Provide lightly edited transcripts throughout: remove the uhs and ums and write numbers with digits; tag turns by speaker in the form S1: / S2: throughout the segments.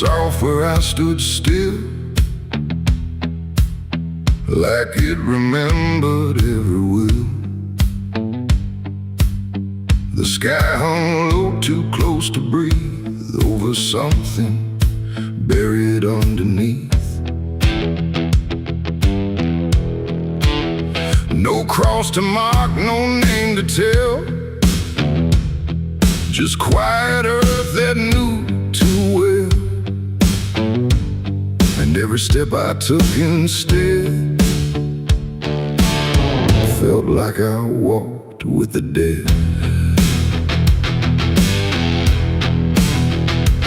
S1: off where I stood still, like it remembered every will. The sky hung low, too close to breathe, over something buried underneath. No cross to mark, no name to tell, just quiet earth that knew too well. And every step I took instead felt like I walked with the dead.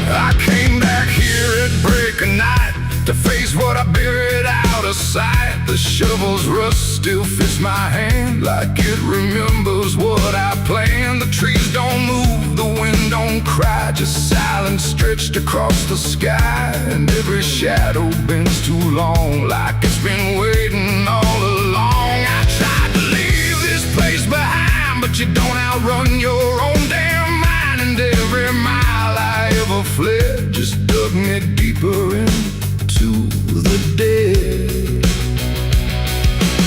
S1: I came back here at break of night to face what I buried out of sight. The shovel's rust still fits my hand like it remembers what I planned. The trees don't move, the wind don't cry, just silence stretched across the sky. And every shadow bends too long, like it's been waiting all along. I tried to leave this place behind, but you don't outrun your own damn mind. And every mile I ever fled just dug me deeper into the dead.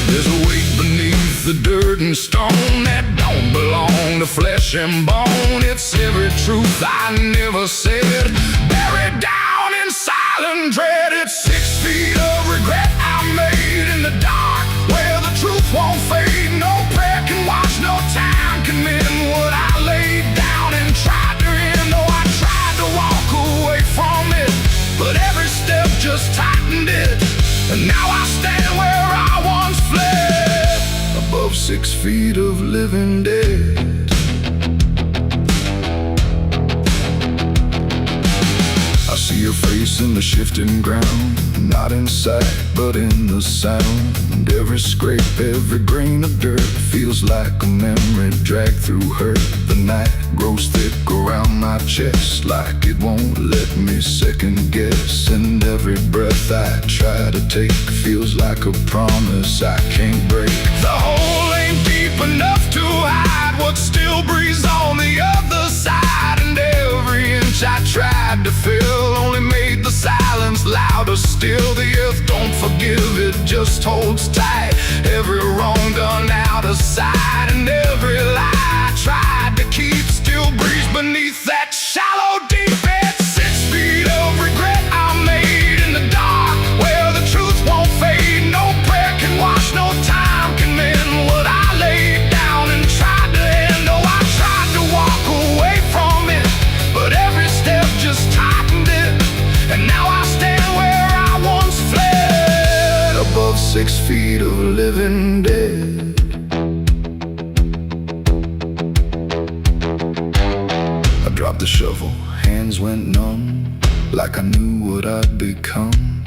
S1: There's a weight beneath the dirt and stone that don't belong to flesh and bone. It's every truth I never said, buried down in silent dread. It's 6 feet of regret I made in the dark, where the truth won't fade. No prayer can wash, no time can mend what I laid down and tried to end. Oh, I tried to walk away from it, but every step just tightened it. And now I stand where I once fled, above 6 feet of living dead. I see your face in the shifting ground, not in sight, but in the sound. And every scrape, every grain of dirt feels like a memory dragged through hurt. The night grows thick around my chest, like it won't let me second guess. And every breath I try to take feels like a promise I can't break. The hole ain't deep enough to hide what still breathes on the other side. And every inch I tried to fill only made the silence louder still. The earth don't forgive, it just holds tight. Every wrong done out of sight, and every lie I tried to keep still breathes beneath that shallow deep end. 6 feet of regret I made in the dark, where the truth won't fade. No prayer can wash, no time can mend what I laid down and tried to end. Oh, I tried to walk away from it, but every step just tightened it. And now I stand where I once fled, above 6 feet of living dead. I dropped the shovel, hands went numb, like I knew what I'd become.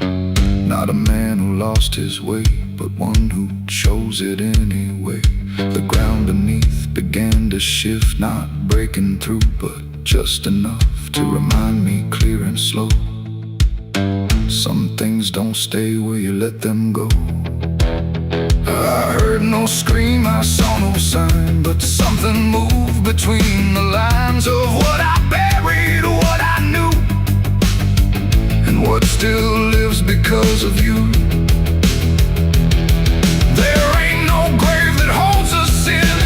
S1: Not a man who lost his way, but one who chose it anyway. The ground beneath began to shift, not breaking through, but just enough to remind me clear and slow. Some things don't stay where you let them go. I heard no scream, I saw no sign, but something moved between the lines of what I buried, what I knew, and what still lives because of you. There ain't no grave that holds us in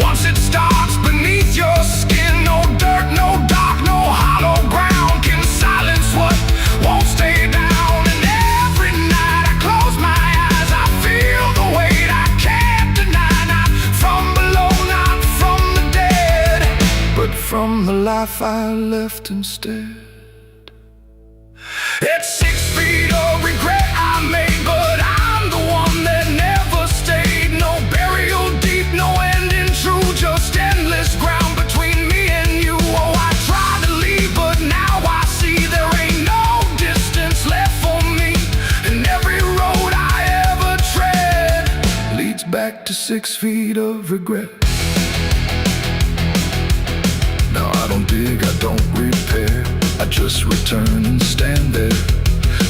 S1: once it starts beneath your skin. No dirt, no dark, no hollow ground can silence what won't stay down. And every night I close my eyes, I feel the weight I can't deny. Not from below, not from the dead, but from the life I left instead. It's 6 feet of regret I made, but I'm the one that never stayed. No burial deep, no ending true, just endless ground between me and you. Oh, I tried to leave, but now I see there ain't no distance left for me. And every road I ever tread leads back to 6 feet of regret. Now I don't dig, I don't repair, I just return and stand there,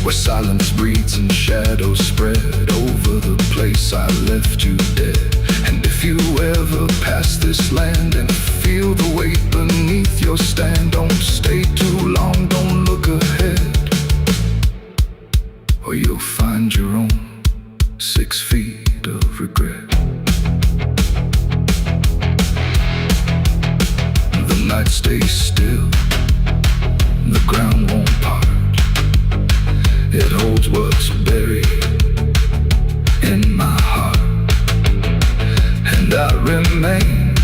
S1: where silence breathes and shadows spread over the place I left you dead. And if you ever pass this land and feel the weight beneath your stand, don't stay too long, don't look ahead. or you'll find your own 6 feet of regret. The night stays still, the ground won't part. It holds what's buried in my heart, and I remain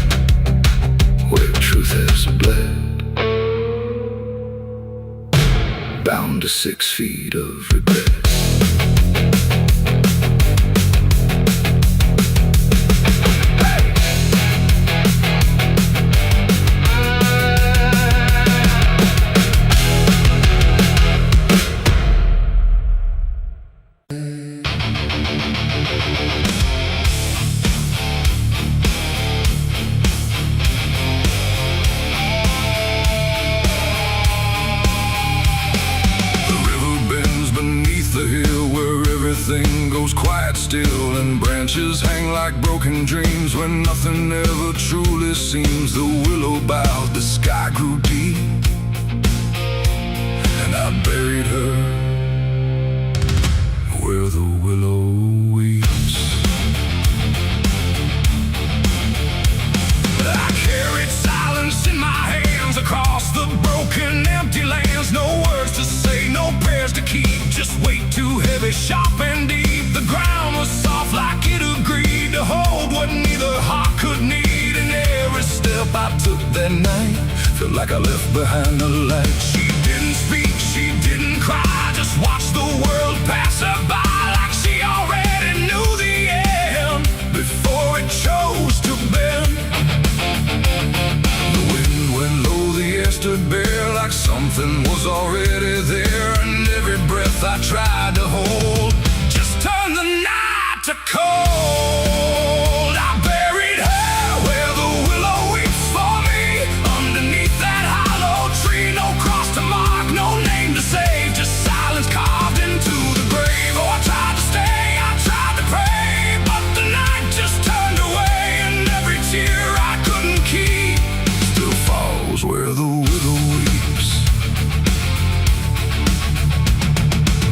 S1: where truth has bled, bound to 6 feet of regret. Everything goes quiet still, and branches hang like broken dreams when nothing ever truly seems. The willow bowed, the sky grew deep, and I buried her where the willow weeps. I carried silence in my hands across the broken, empty lands. No words to say, no prayers to keep, just weight too heavy, sharp and deep. The ground was soft like it agreed to hold what neither heart could need. And every step I took that night felt like I left behind a light. She didn't speak, she didn't cry, just watched the world pass her by like she already knew the end before it chose to bend. The wind went low, the air stood bare like something was already there, and every breath I tried to hold just turned the night to cold. I buried her where the willow weeps for me, underneath that hollow tree. No cross to mark, no name to save, just silence carved into the grave. Oh, I tried to stay, I tried to pray, but the night just turned away, and every tear I couldn't keep still falls where the willow weeps.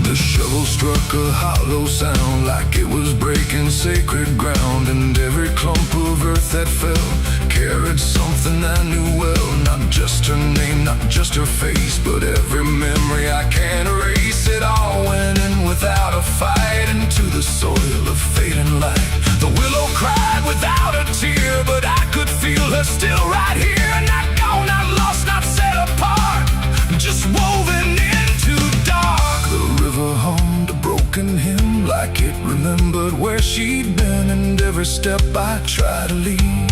S1: The shovel struck a hollow sound like it was breaking sacred ground, and every clump of earth that fell carried something I knew well. Not just her name, not just her face, but every memory I can't erase. It all went in without a fight into the soil of fading light. The willow cried without a tear, but I could feel her still right here. Not gone, not lost, not set apart, just woven into dark. The river hummed a broken hymn like it remembered where she'd been, and every step I try to leave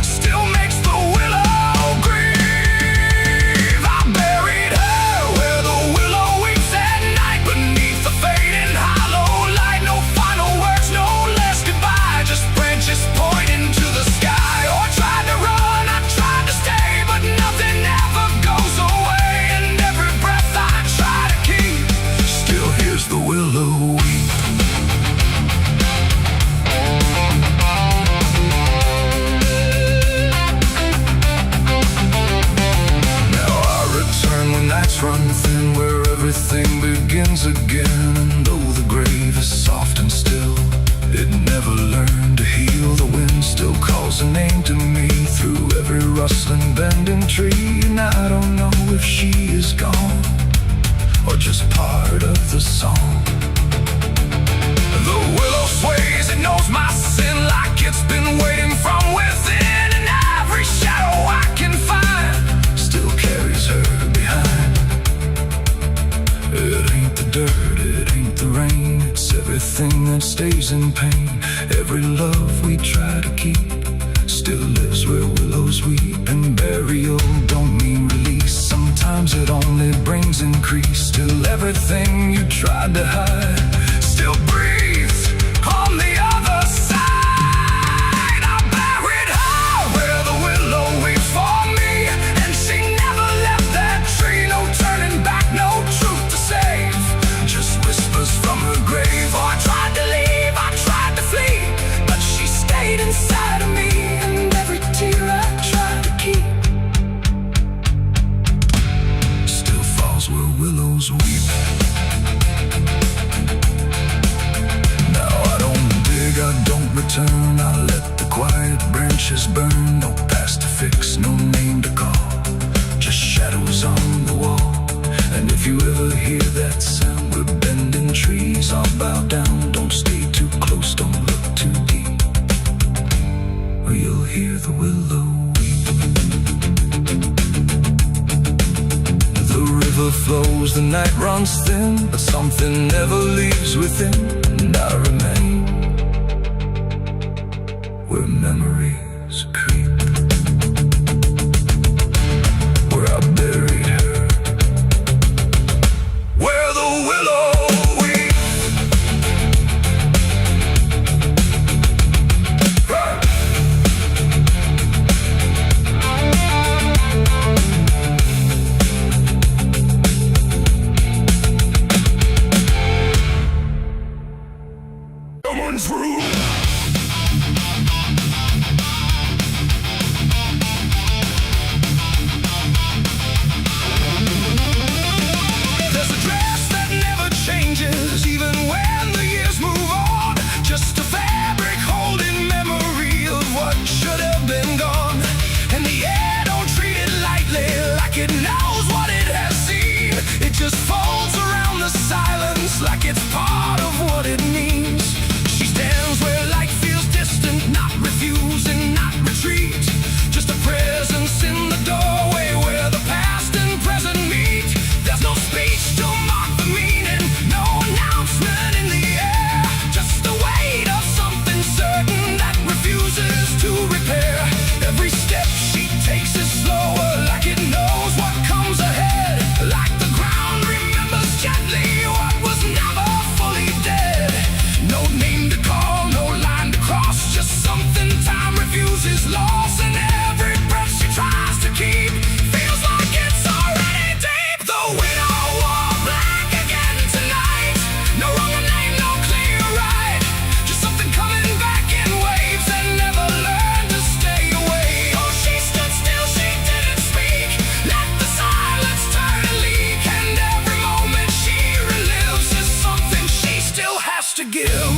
S1: still makes the willow grieve. I buried her where the willow weeps at night, beneath the fading hollow light. No final words, no less goodbye, just branches pointing to the sky. Oh, I tried to run, I tried to stay, but nothing ever goes away, and every breath I try to keep still hears the willow weep. Run thin where everything begins again, and though the grave is soft and still, it never learned to heal. The wind still calls a name to me through every rustling bending tree, and I don't know if she is gone or just part of the song. The willow sways, it knows my sin like it's been waiting from within, and every shadow I can find still carries her behind. It ain't the dirt, it ain't the rain, it's everything that stays in pain. Every love we try to keep still lives where willows weep, and burial don't mean release. Sometimes it only brings increase. Still everything you tried to hide still breathes on the other side. I buried her where the willow weeps for me, and she never left that tree. No turning back, no truth to save, just whispers from her grave. Oh, I tried to leave, I tried to flee, but she stayed inside of me, and every tear I tried to keep still falls where willows weep. knows the night runs thin, but something never leaves within, and I remain where memories creep, where I buried her, where the willow weeps. Someone's room. There's a dress that never changes, even when the years move on. Just a fabric holding memory of what should have been gone. And the air don't treat it lightly, like it knows what it has seen. It just folds around the silence like it's part of what it means. She stands where light feels distant, not refusing, not retreat. Just a presence in the doorway where the past and present meet. There's no speech to mark the meaning, no announcement in the air. Just the weight of something certain that refuses to repair. Every step she takes is slower, like it knows what comes ahead. Like the ground remembers gently what was never fully dead. No name to call, no line to cross, just something time refuses loss. And every breath she tries to keep feels like it's already deep. The widow wore black again tonight. No wrong name, no clear right. Just something coming back in waves and never learned to stay away. Oh, she stood still, she didn't speak. Let the silence turn and leak. And every moment she relives is something she still has to give.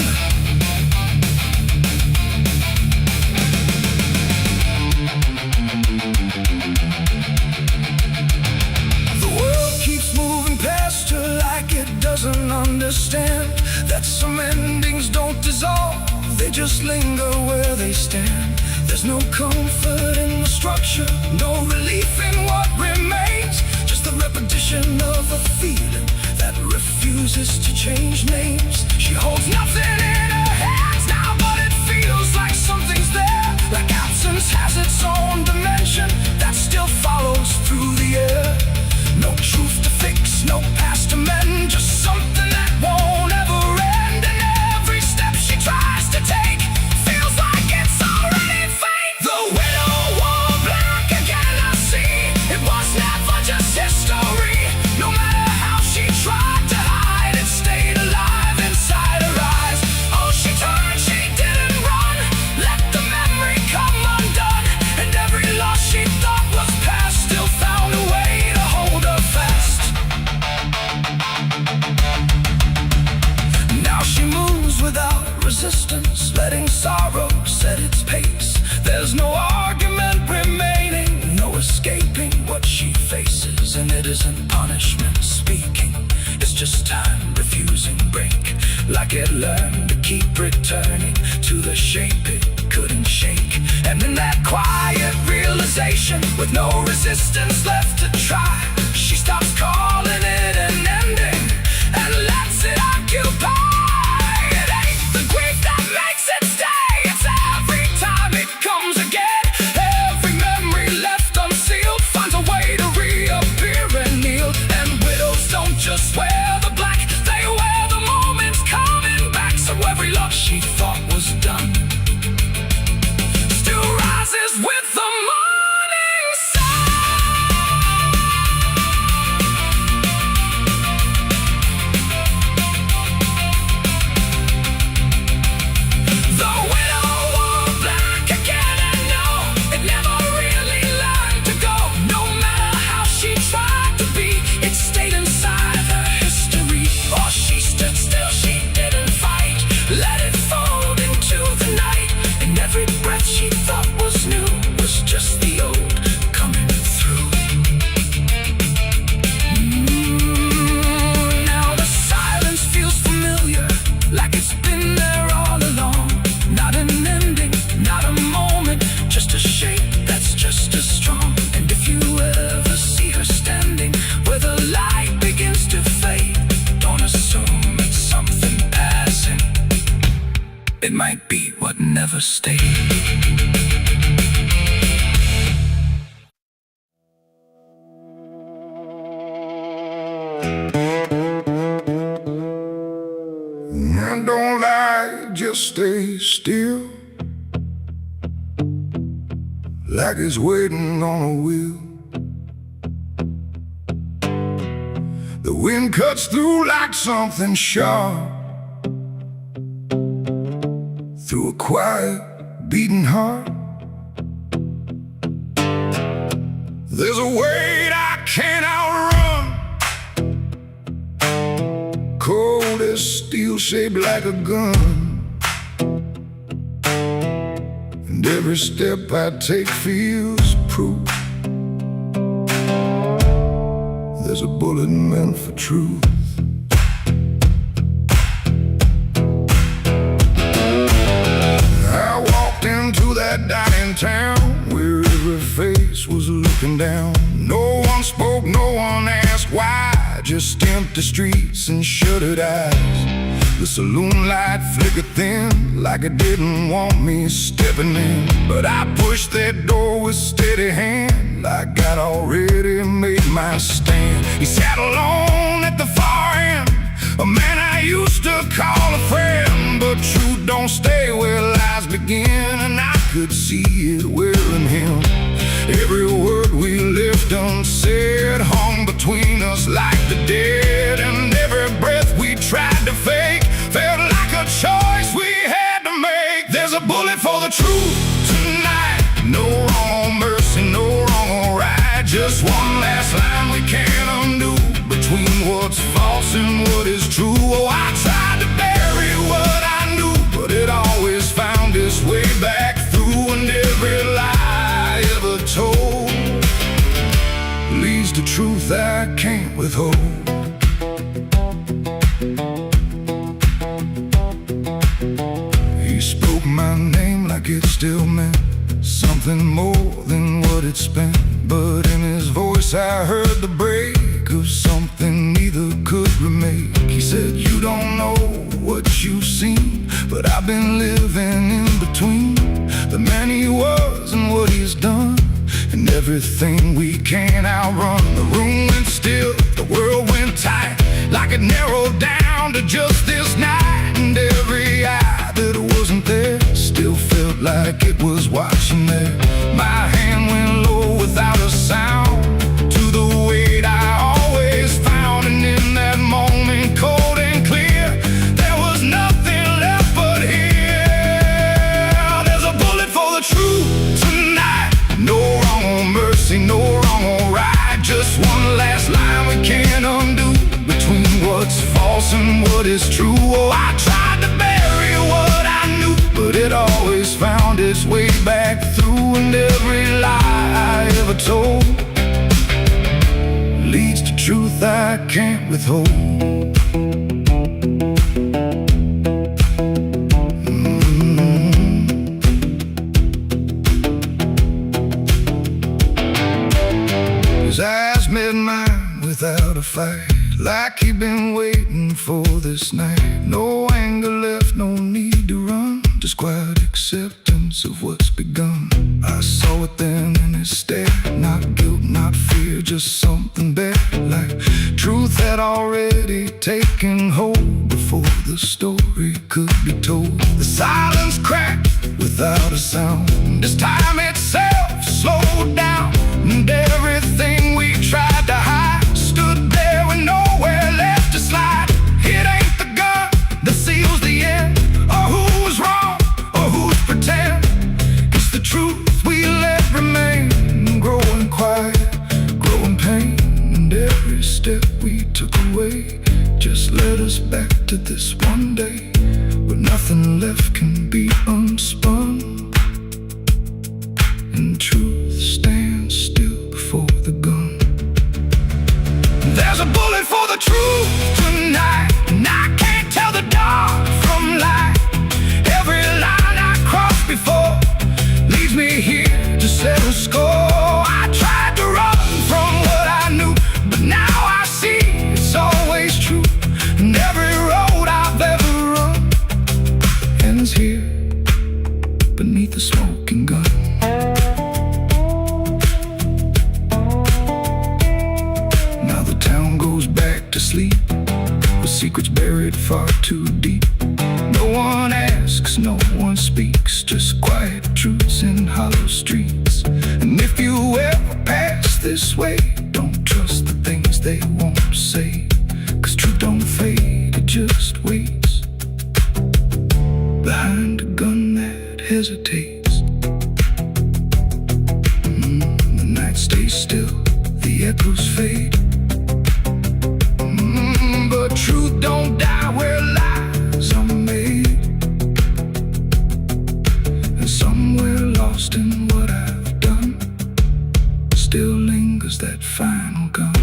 S1: The world keeps moving past her like it doesn't understand that some endings don't dissolve, they just linger where they stand. There's no comfort in the structure, no relief in what remains. Just the repetition of a feeling that refuses to change names. She holds nothing in her hands now, but it feels like something's there. Like absence has its own dimension that still follows through the air. No truth to fix, no past to mend, just something that won't ever end. And every step she tries to take feels like it's already fate. The widow wore black again, I see. It was never just history. No matter how she tried to hide, it stayed alive inside her eyes. Oh, she turned, she didn't run. Let the memory come undone. And every loss she thought was past still found a way to hold her fast. Now she moves without resistance, letting sorrow set its pace. There's no argument remaining, no escaping what she faces. And it isn't punishment speaking, it's just time refusing break. Like it learned to keep returning to the shape it couldn't shake. And in that quiet realization, with no resistance left to try, she stops calling it an ending and lets it occupy. It ain't the grief that makes it stay, it's every time it comes again. Every memory left unsealed finds a way to reappear and kneel. And widows don't just wear the black, they wear the moments coming back. So every love she thought was done still rises with the morning sun. it might be what never stayed. Don't lie, just stay still, like it's waiting on a wheel. The wind cuts through like something sharp, through a quiet, beating heart. There's a weight I can't outrun, cold as steel, shaped like a gun. And every step I take feels proof there's a bullet meant for truth. I walked into that dying town where every face was looking down. No one spoke, no one asked why, just empty streets and shuttered eyes. The saloon light flickered thin, like it didn't want me stepping in. But I pushed that door with steady hand, like I'd already made my stand. He sat alone at the far end, a man I used to call a friend. But truth don't stay where lies begin, and I could see it wearing him. Every word we left unsaid hung between us like the dead. And every breath we tried to fake felt like a choice we had to make. There's a bullet for the truth tonight, no wrong mercy, no wrong or right. Just one last line we can't undo, between what's false and what is true. Oh, I tried to bury what I knew, but it always found its way back through. And every lie ever told leads to truth I can't withhold. He spoke my name like it still meant something more than what it spent. But in his voice I heard the break of something neither could remake. He said, you don't know what you've seen, but I've been living in between the man he was and what he's done, and everything we can't outrun. The room went still, the world went tight, like it narrowed down to just this night. And every eye that wasn't there still felt like it was watching there. My hand went low without a sound to the weight I always found. And in that moment, cold and clear, there was nothing left but here. There's a bullet for the truth tonight, no wrong or mercy, no wrong or right. Just one last line we can't undo, between what's false and what is true. Oh, I tried to bury what I knew, but it always found its way back through. And every lie I ever told leads to truth I can't withhold. His eyes met mine without a fight, like he'd been waiting for this night. No anger left, no need to run, just quiet acceptance of what's begun. I saw it then in his stare, not guilt, not fear, just something better, like truth had already taken hold before the story could be told. The silence cracked without a sound, this time itself slowed down, and everything we tried to hide stood there with nowhere left to slide. It ain't the gun that seals the end, or who's wrong, or who's pretend. It's the truth we let remain, growing quiet, growing pain. And every step we took away just led us back to this one day, where nothing left can be unspun, and truth stands still before the gun. There's a bullet for the truth tonight, and I can't tell the dark from light. Every line I crossed before leads me here to settle score. I tried to run from what I knew, but now I see it's always true. And every road I've ever run ends here. far too deep. No one asks, no one speaks, just quiet truths in hollow streets. And if you ever pass this way, don't trust the things they won't say, 'cause truth don't fade, it just waits behind a gun that hesitates. The night stays still, the echoes fade. But truth don't die where lies are made. And somewhere lost in what I've done still lingers that final gun.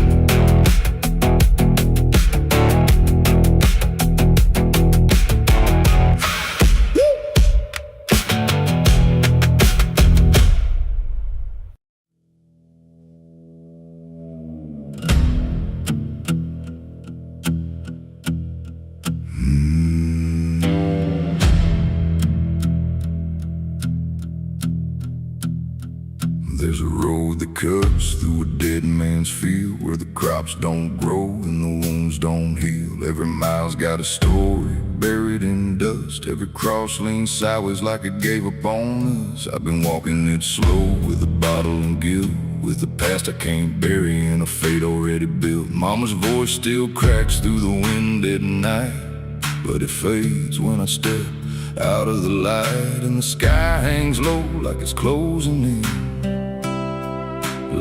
S1: There's a road that cuts through a dead man's field, where the crops don't grow and the wounds don't heal. Every mile's got a story buried in dust. Every cross leans sideways like it gave up on us. I've been walking it slow with a bottle and guilt, with the past I can't bury and a fate already built. Mama's voice still cracks through the wind at night, but it fades when I step out of the light. And the sky hangs low like it's closing in,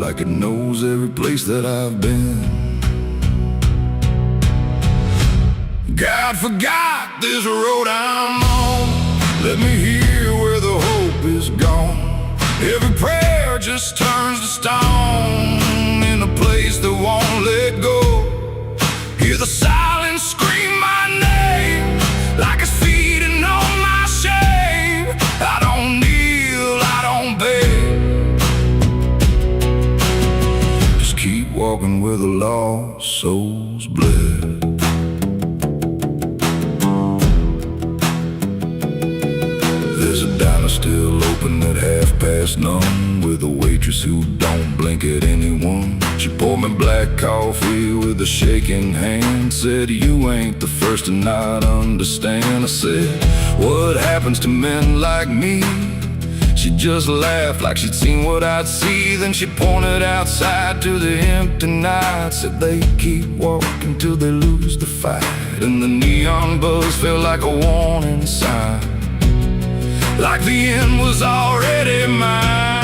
S1: like it knows every place that I've been. God forgot this road I'm on. Let me hear where the hope is gone. Every prayer just turns to stone in a place that won't let go. Hear the silence scream my name like it's feeding on my shame. I don't kneel, I don't beg, keep walking where the lost souls bled. There's a diner still open at 1:30, with a waitress who don't blink at anyone. She poured me black coffee with a shaking hand, said, "You ain't the first to not understand." I said, "What happens to men like me?" She just laughed like she'd seen what I'd see. Then she pointed outside to the empty night, said they keep walking till they lose the fight. And the neon buzz felt like a warning sign, like the end was already mine.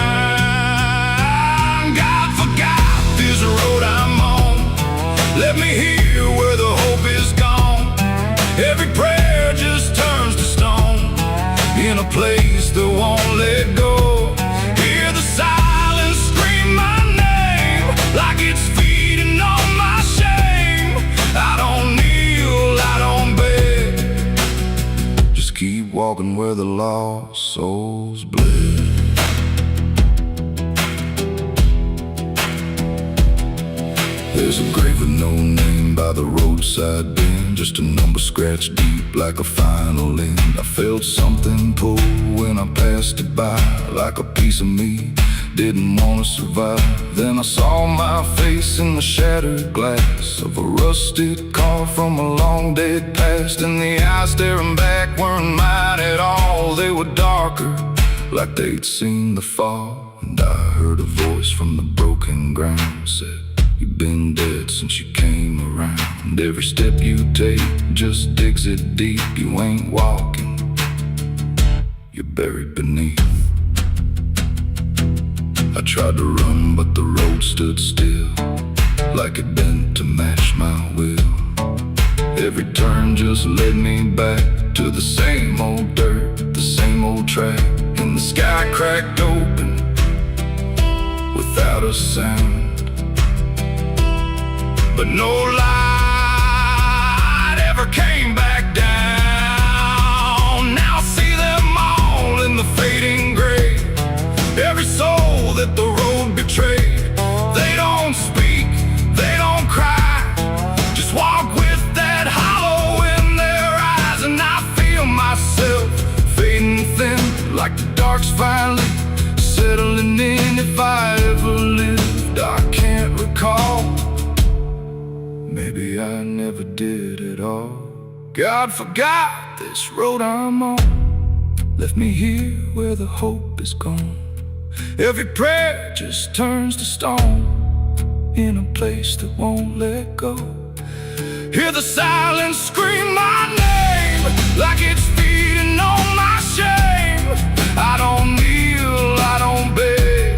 S1: God forgot this road I'm on. Let me hear where the hope is gone. Every prayer just turns to stone in a place that won't let go. Hear the silence scream my name like it's feeding on my shame. I don't kneel, I don't beg, just keep walking where the lost souls bled. There's a grave with no name by the roadside bend, just a number scratched deep like a final end. I felt something pull when I passed it by, like a piece of me didn't want to survive. Then I saw my face in the shattered glass of a rusted car from a long dead past. And the eyes staring back weren't mine at all. They were darker, like they'd seen the fall. And I heard a voice from the broken ground, said, "You've been dead since you came around. Every step you take just digs it deep. You ain't walking, you're buried beneath." I tried to run, but the road stood still, like it bent to match my will. Every turn just led me back to the same old dirt, the same old track. And the sky cracked open without a sound, but no light ever came back down. Now I see them all in the fading gray, every soul that the road betrayed. They don't speak, they don't cry, just walk with that hollow in their eyes. And I feel myself fading thin, like the dark's finally settling in. If I ever lived, I can't recall. Maybe I never did at all. God forgot this road I'm on, left me here where the hope is gone. Every prayer just turns to stone, in a place that won't let go. Hear the silence scream my name, like it's feeding on my shame. I don't kneel, I don't beg,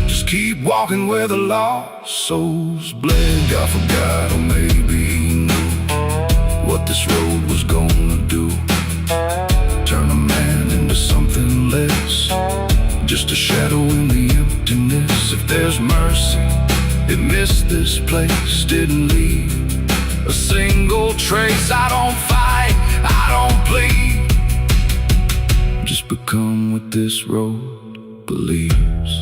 S1: just keep walking where the lost souls bled. God forgot, or maybe he knew what this road was gonna do. Turn a man into something less, just a shadow in the emptiness. If there's mercy, it missed this place, didn't leave a single trace. I don't fight, I don't plead, just become what this road believes.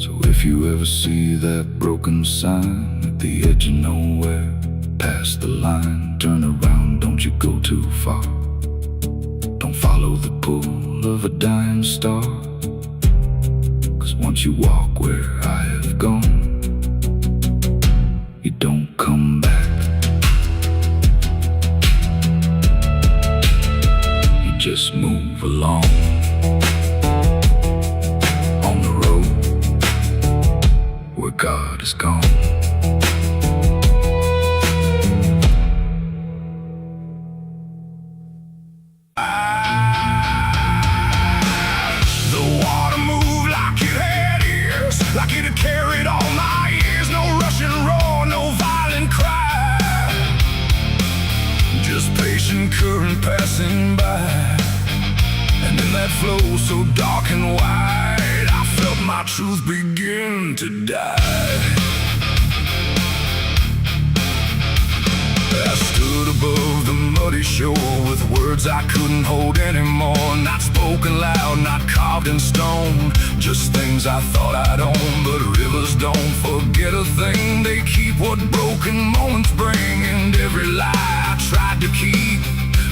S1: So if you ever see that broken sign at the edge of nowhere, past the line, turn around, don't you go too far. Don't follow the pull of a dying star, 'cause once you walk where I have gone, you don't come back. You just move along on the road where God is gone. Like it had carried all my years, no rushing roar, no violent cry, just patient current passing by. And in that flow so dark and wide, I felt my truth begin to die. I stood above the muddy shore with words I couldn't hold anymore, not spoken loud, not carved in stone, just things I thought I'd own. But rivers don't forget a thing, they keep what broken moments bring. And every lie I tried to keep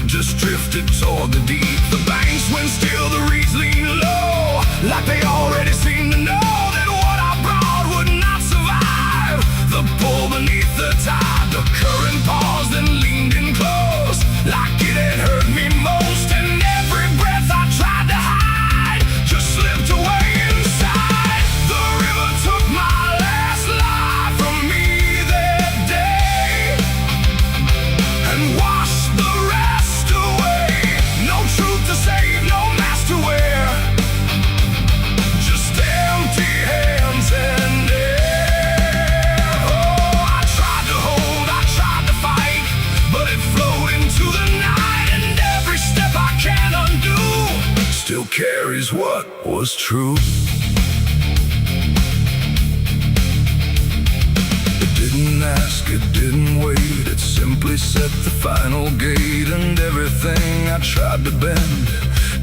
S1: just drifted toward the deep. The banks went still, the reeds lean low, like they already seemed to know that what I brought would not survive the pull beneath the tide. The current paused and leaned in close, like it had hurt me most. And every breath I tried to hide just slipped away inside. The river took my last life from me that day and washed the rest away. No truth to save, no mask to wear, just empty hands and air. Oh, I tried to hold, I tried to fight, but it flowed into the night. And every step I can't undo still carries what was true. It didn't ask, it didn't wait, it simply set the final gate. And everything I tried to bend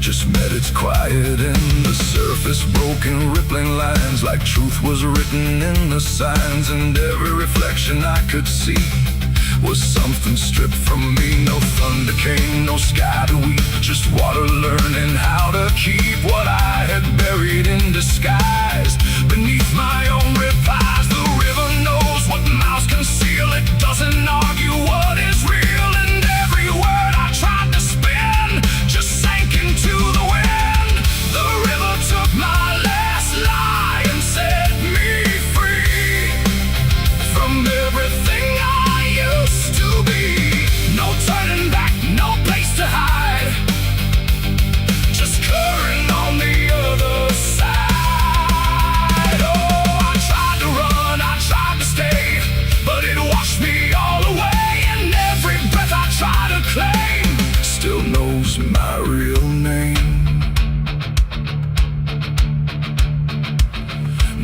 S1: just met its quiet end. The surface broken, rippling lines, like truth was written in the signs. And every reflection I could see was something stripped from me. No thunder came, no sky to weep, just water learning how to keep what I had buried in disguise beneath my own replies. The river knows what mouths conceal, it doesn't argue what is real. And every word I tried to spin just sank into the wind. The river took my last lie and set me free from everything I used to be. No turning back, no place to hide, just current on the other side. Oh, I tried to run, I tried to stay, but it washed me all away. And every breath I try to claim still knows my real name.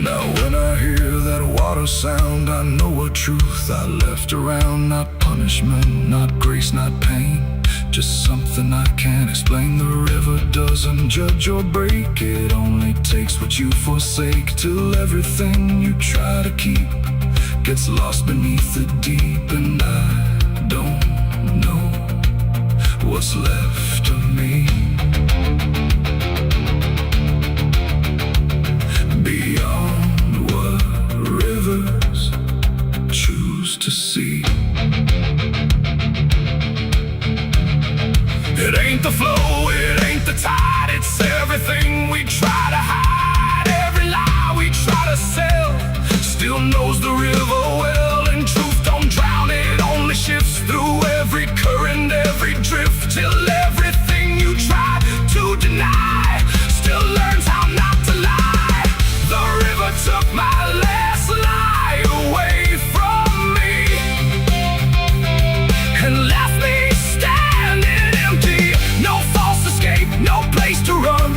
S1: Now when I hear that water sound, I know a truth I left around. Not punishment, not grace, not pain, just something I can't explain. The river doesn't judge or break, it only takes what you forsake, till everything you try to keep gets lost beneath the deep. And I don't know what's left of me beyond what rivers choose see. It ain't the flow, it ain't the tide, it's everything we try to hide. Every lie we try to sell still knows the river well, and truth don't drown, it only shifts through every current, every drift, till everything you try to deny still learns how not to lie. The river took my last lie away from me and left me standing empty. No false escape, no place to run,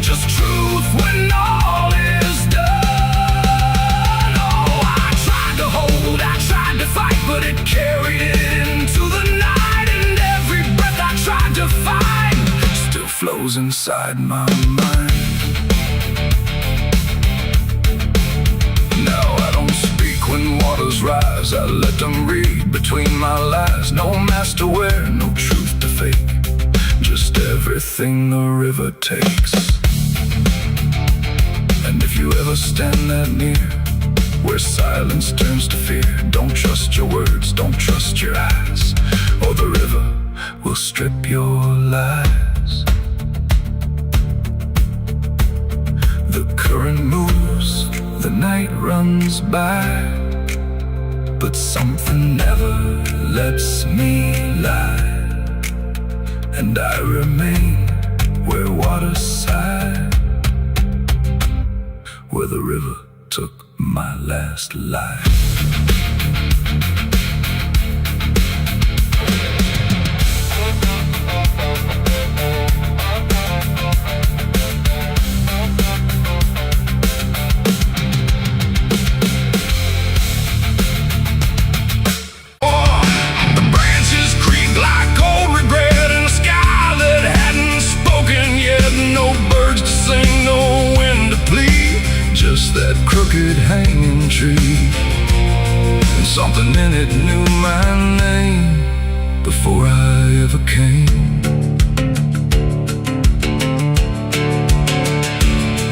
S1: just truth when all is done. Oh, I tried to hold, I tried to fight, but it carried it into the night, and every breath I tried to find still flows inside my mind. Now I don't speak when waters rise, I let them read between my lies. No mask to wear, no truth to fake, just everything the river takes. And if you ever stand that near, where silence turns to fear, don't trust your words, don't trust your eyes, or the river will strip your lies. The current moves, the night runs by, but something never lets me lie, and I remain where water sigh, where the river took my last life. That crooked hanging tree, and something in it knew my name before I ever came.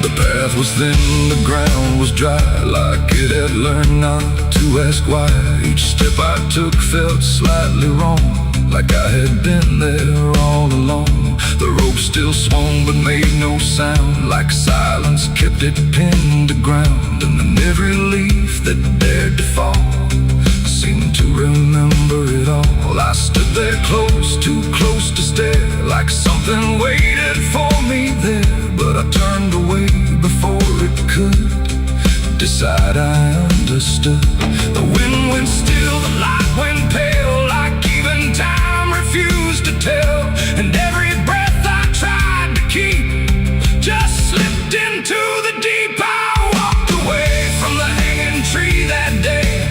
S1: The path was thin, the ground was dry, like it had learned not to ask why. Each step I took felt slightly wrong, like I had been there all along. The rope still swung but made no sound, like silence kept it pinned to ground. And then every leaf that dared to fall seemed to remember it all. I stood there close, too close to stare, like something waited for me there. But I turned away before it could decide I understood. The wind went still, the light went pale, like even time refused to tell. And every breath I tried to keep just slipped into the deep. I walked away from the hanging tree that day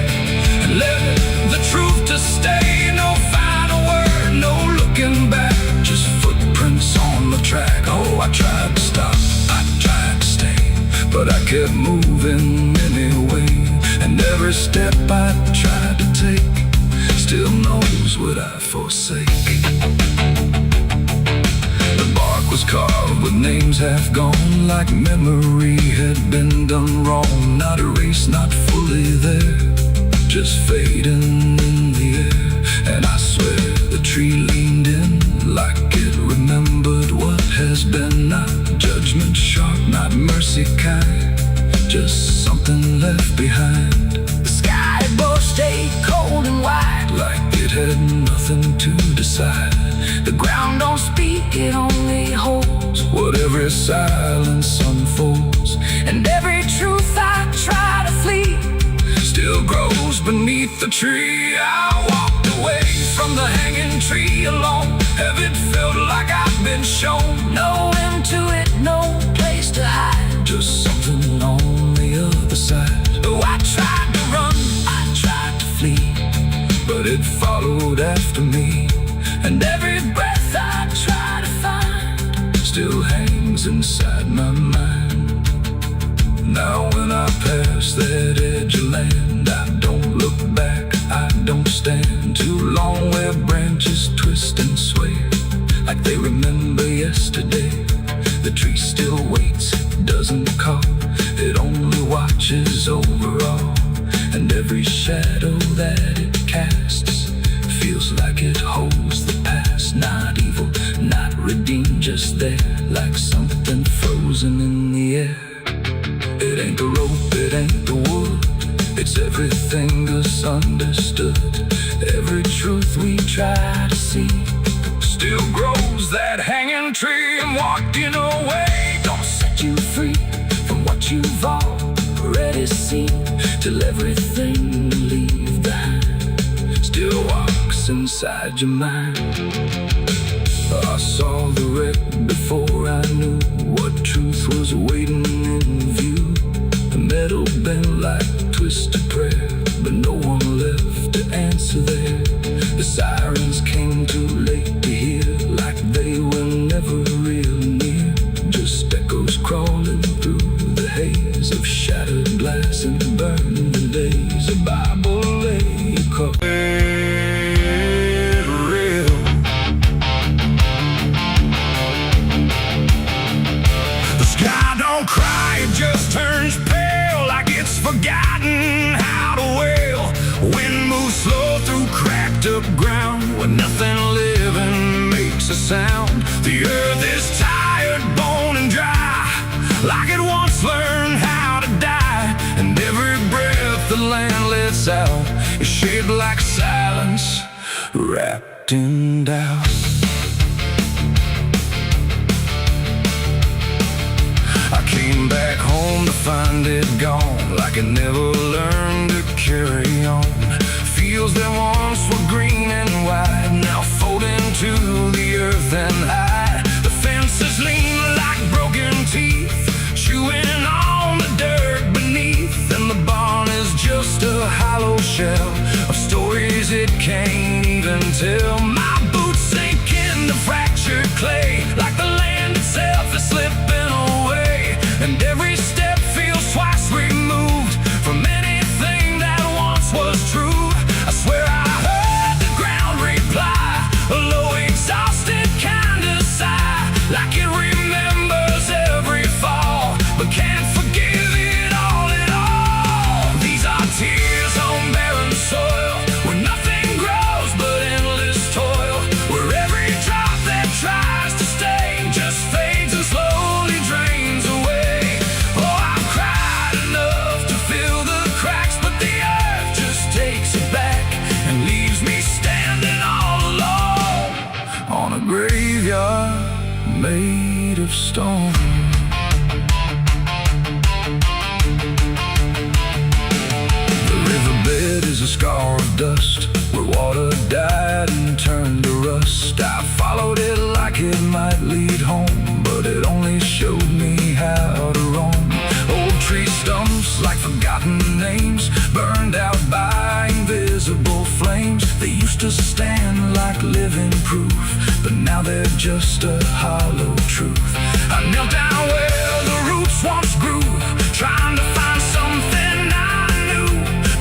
S1: and left the truth to stay. No final word, no looking back, just footprints on the track. Oh, I tried to stop, I tried to stay, but I kept moving anyway. And every step I tried to take still knows what I forsake. The bark was carved with names half gone, like memory had been done wrong. Not erased, not fully there, just fading in the air. And I swear the tree leaned in, like it remembered what has been. Not judgment sharp, not mercy kind, just something left behind. The sky above stayed cold and white, like it had nothing to decide. The ground don't speak, it only holds what every silence unfolds. And every truth I try to flee still grows beneath the tree. I walked away from the hanging tree alone. Heaven felt like I've been shown no end to it, no place to hide, just something on the other side. Oh, I tried to run, I tried to flee, but it followed after me. And every breath I try to find still hangs inside my mind. Now when I pass that edge of land, I don't look back, I don't stand too long where branches twist and sway, like they remember yesterday. The tree still waits, it doesn't call, it only watches over all. And every shadow shadow that it casts feels like it holds the past. Not evil, not redeemed, just there, like something frozen in the air. It ain't the rope, it ain't the wood, it's everything misunderstood. Every truth we try to see still grows that hanging tree, and walking away don't set you free from what you've already seen, till everything you leave behind still walks inside your mind. I saw the wreck before I knew what truth was waiting in view. The metal bent like twisted prayer, but no one left to answer there. The sirens came too late to hear, like they were never real near. Just echoes crawling through the haze of shattered glass and burned delays. A Bible lay real. The sky don't cry, it just turns pale, like it's forgotten how to wail. Wind moves slow through cracked up ground, where nothing living makes a sound. The earth is tired, bone and dry, like it once learned how to die. And every breath the land lets out is shaped like silence, wrapped in doubt. I came back home to find it gone, like it never learned to carry on. Fields that once were green and wide now fold into the earth and hide. The fences lean like broken teeth, chewing on the dirt beneath. And the barn is just a hollow shell of stories it can't even tell. My boots sink in the fractured clay, like the land itself is slipping away. And every step feels twice removed from anything that once was true. I swear I heard the ground reply, a low exhausted kind of sigh, like it remembers every fall, but can't forgive it all at all. These are tears on barren soil, where nothing grows but endless toil, where every drop that tries to stay just fades and slowly drains away. Oh, I've cried enough to fill the cracks, but the earth just takes it back and leaves me standing all alone on a graveyard made of stone. The riverbed is a scar of dust, where water died and turned to rust. I followed it like it might lead home, but it only showed me how to roam. Old tree stumps like forgotten names, burned out by invisible flames. They used to stand like living proof, but now they're just a hollow truth. I knelt down where the roots once grew, trying to find something I knew,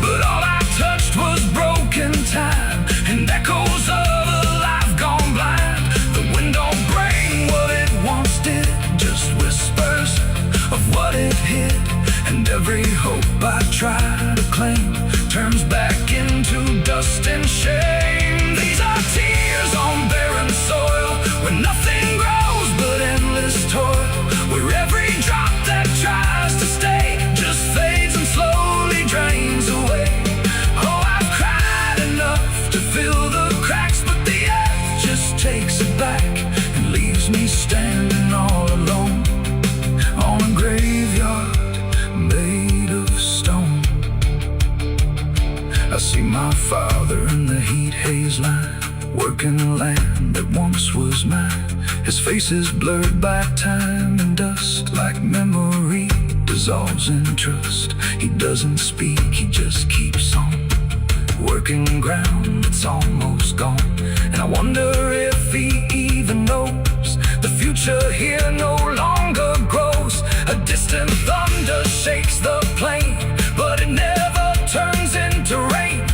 S1: but all I touched was broken time and echoes of a life gone blind. The wind don't bring what it once did, just whispers of what it hid. And every hope I try to claim turns back into dust and shame. These are tears on barren soil, where nothing grows but endless toil, where every drop that tries to stay just fades and slowly drains away. Oh, I've cried enough to fill the cracks, but the earth just takes it back and leaves me standing all alone on a graveyard made of stone. I see my father in the heat haze line, working the land that once was mine. His face is blurred by time and dust, like memory dissolves in trust. He doesn't speak, he just keeps on working ground that's almost gone. And I wonder if he even knows the future here no longer grows. A distant thunder shakes the plain, but it never turns into rain.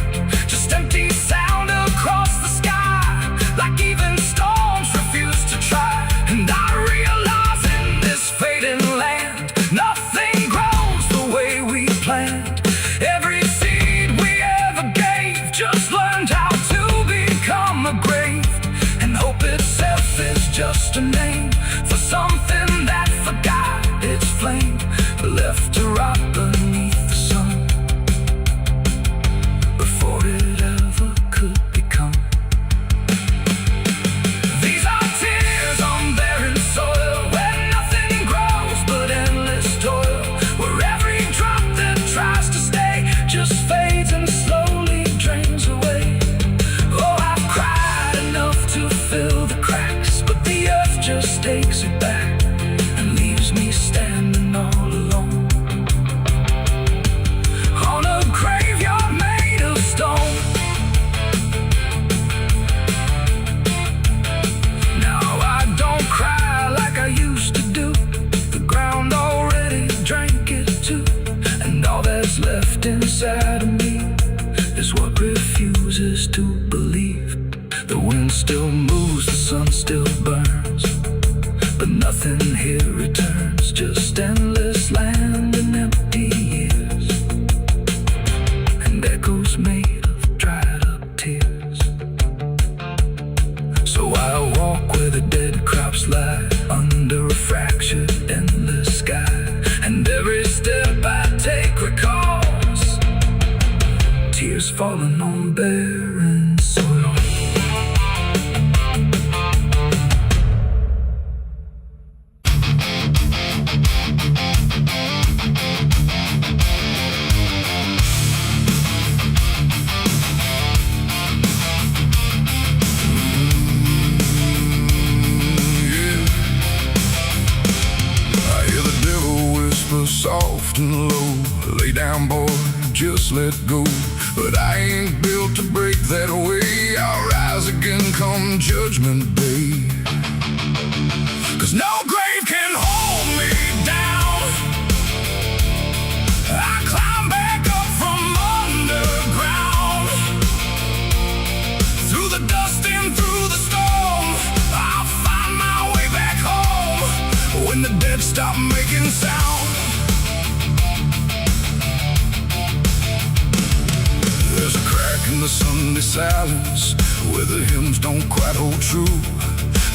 S1: Just empty sound across the sky, like even storms refuse to try. And I realize in this fading land, nothing grows the way we planned. Every seed we ever just a name for something that forgot its flame, left to rot beneath the sun before it ever could become. These are tears on barren soil, where nothing grows but endless toil, where every drop that tries to stay just fades and slowly drains away. Oh, I've cried enough to fill the cracks, but the earth just takes it back and leaves me standing all alone on a graveyard made of stone. Now I don't cry like I used to do. The ground already drank it too, and all that's left inside of me is what refuses to believe. The wind still moves, the sun still burns, but nothing here returns, just endless land and empty years, and echoes made of dried up tears. So I walk where the dead crops lie, under a fractured endless sky, and every step I take recalls tears falling on barren soil. Soft and low, lay down boy, just let go. But I ain't built to break that way. I'll rise again come judgment day, 'cause no grave can hold me down. I climb back up from underground, through the dust and through the storm. I'll find my way back home when the dead stop making sound. There's a crack in the Sunday silence where the hymns don't quite hold true.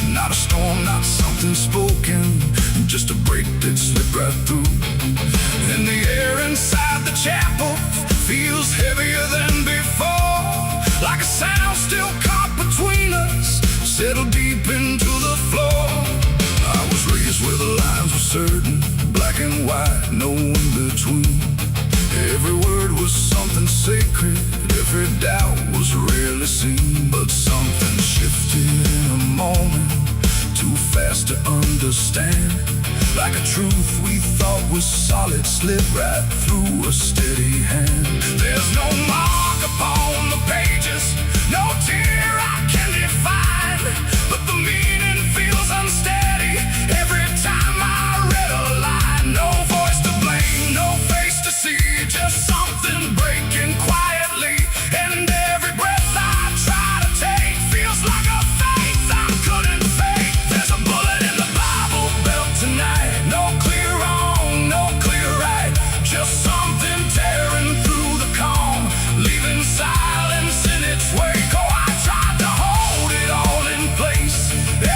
S1: Not a storm, not something spoken, just a break that slipped right through. And the air inside the chapel feels heavier than before, like a sound still caught between us, settled deep into the floor. I was raised where the lines were certain, black and white, no in between. Every word was something sacred, every doubt was rarely seen. But something shifted in a moment, too fast to understand. Like a truth we thought was solid slipped right through a steady hand. There's no mark upon the pages, no tear I can define, but the meaning feels unsteady every time I read a line. No voice to blame, no face to see, just something breaking quietly. And every breath I try to take feels like a faith I couldn't fake. There's a bullet in the Bible belt tonight, no clear wrong, no clear right, just something tearing through the calm, leaving silence in its wake. Oh, I tried to hold it all in place,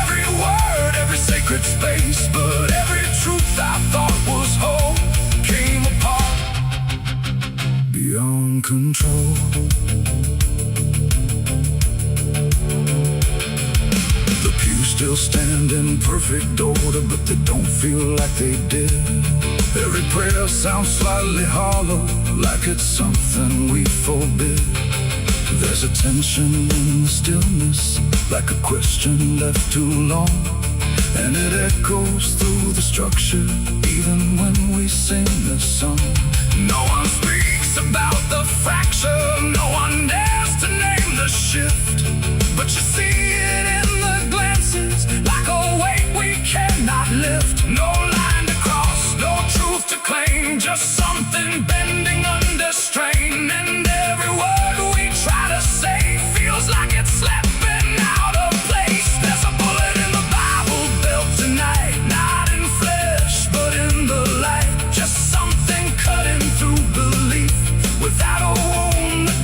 S1: every word, every sacred space, but every truth I thought was whole came apart beyond control. The pews still stand in perfect order, but they don't feel like they did. Every prayer sounds slightly hollow, like it's something we forbid. There's a tension in the stillness, like a question left too long, and it echoes through the structure, even when we sing this song. No one speaks about the fracture, no one dares to name the shift, but you see it in the glances, like a weight we cannot lift. No line to cross, no truth to claim, just something bending under strain. And every word we try to say feels like it's slipping out of place. There's a bullet in the Bible belt tonight, not in flesh but in the light, just something cutting through belief without a wound that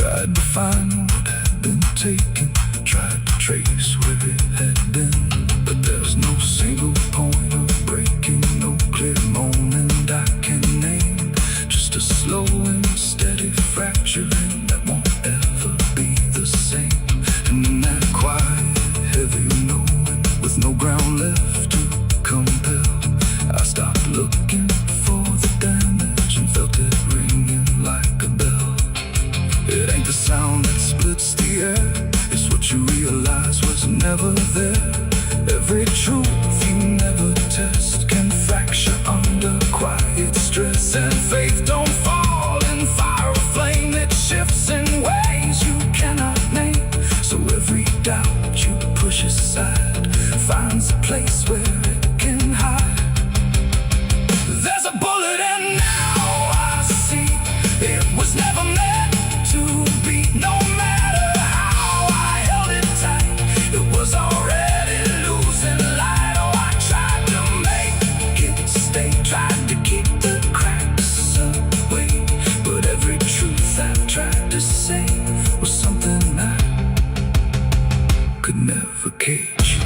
S1: Tried to find what had been taken, tried to trace where it had been, but there's no single point of breaking, no clear moment I can name. Just a slow and steady fracturing that won't ever be the same. And in that quiet, heavy knowing, with no ground left to compel, I stopped looking for the damage and felt it ringing like a bell. It ain't the sound that splits the air, it's what you realize was never there. Every truth you never test can fracture under quiet stress. And faith don't fall in fire or flame, it shifts in ways you cannot name. So every doubt you push aside finds a place where it can hide. There's a bullet and now I see it was never meant to be. No matter how I held it tight, it was already losing light. Oh, I tried to make it stay, tried to keep the cracks away, but every truth I tried to say was something I could never cage.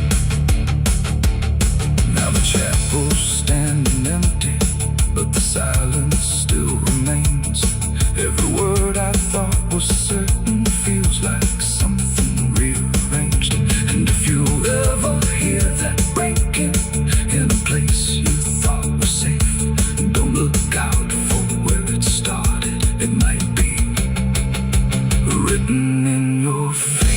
S1: Now the chapel's standing empty, but the silence still remains. Every word I thought was certain feels like something rearranged. And if you ever hear that breaking in a place you thought was safe, don't look out for where it started. It might be written in your fate.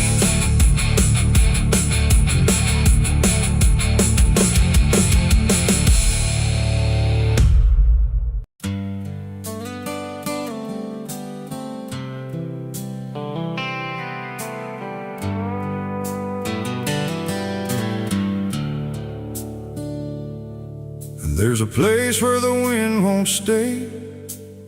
S1: There's a place where the wind won't stay,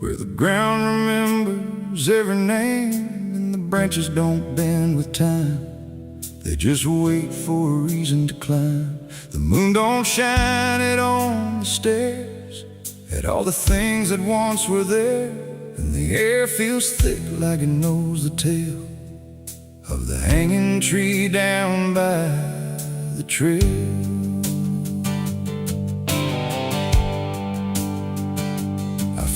S1: where the ground remembers every name, and the branches don't bend with time. They just wait for a reason to climb. The moon don't shine it on the stairs at all the things that once were there, and the air feels thick like it knows the tale of the hanging tree down by the trail.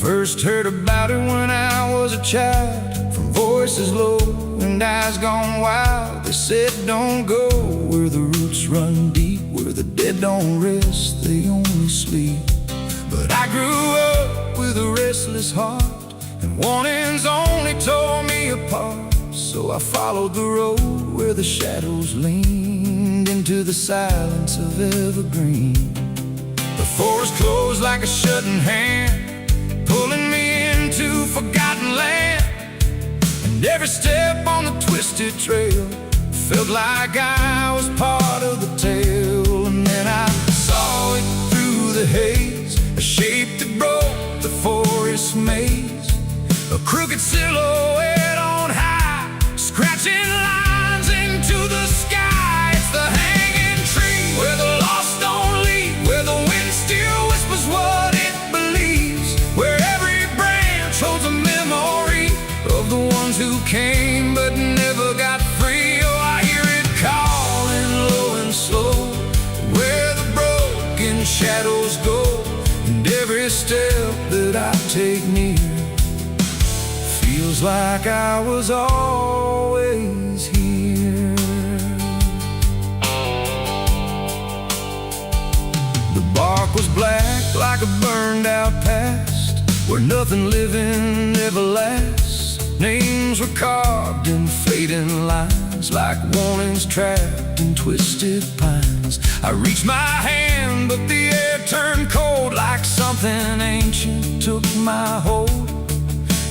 S1: First heard about it when I was a child, from voices low and eyes gone wild. They said don't go where the roots run deep, where the dead don't rest, they only sleep. But I grew up with a restless heart, and warnings only tore me apart. So I followed the road where the shadows leaned into the silence of evergreen. The forest closed like a shutting hand, pulling me into forgotten land. And every step on the twisted trail felt like I was part of the tale. And then I saw it through the haze, a shape that broke the forest maze, a crooked silhouette on high, scratching lines into the sky. It's the hanging tree where the lost don't leave, where the wind still whispers what it believes, where every branch holds a memory of the ones who came but never got free. Oh, I hear it calling low and slow, where the broken shadows go, and every step that I take near feels like I was always here. The bark was black like a burned out past, where nothing living ever lasts. Names were carved in fading lines, like warnings trapped in twisted pines. I reached my hand, but the air turned cold, like something ancient took my hold.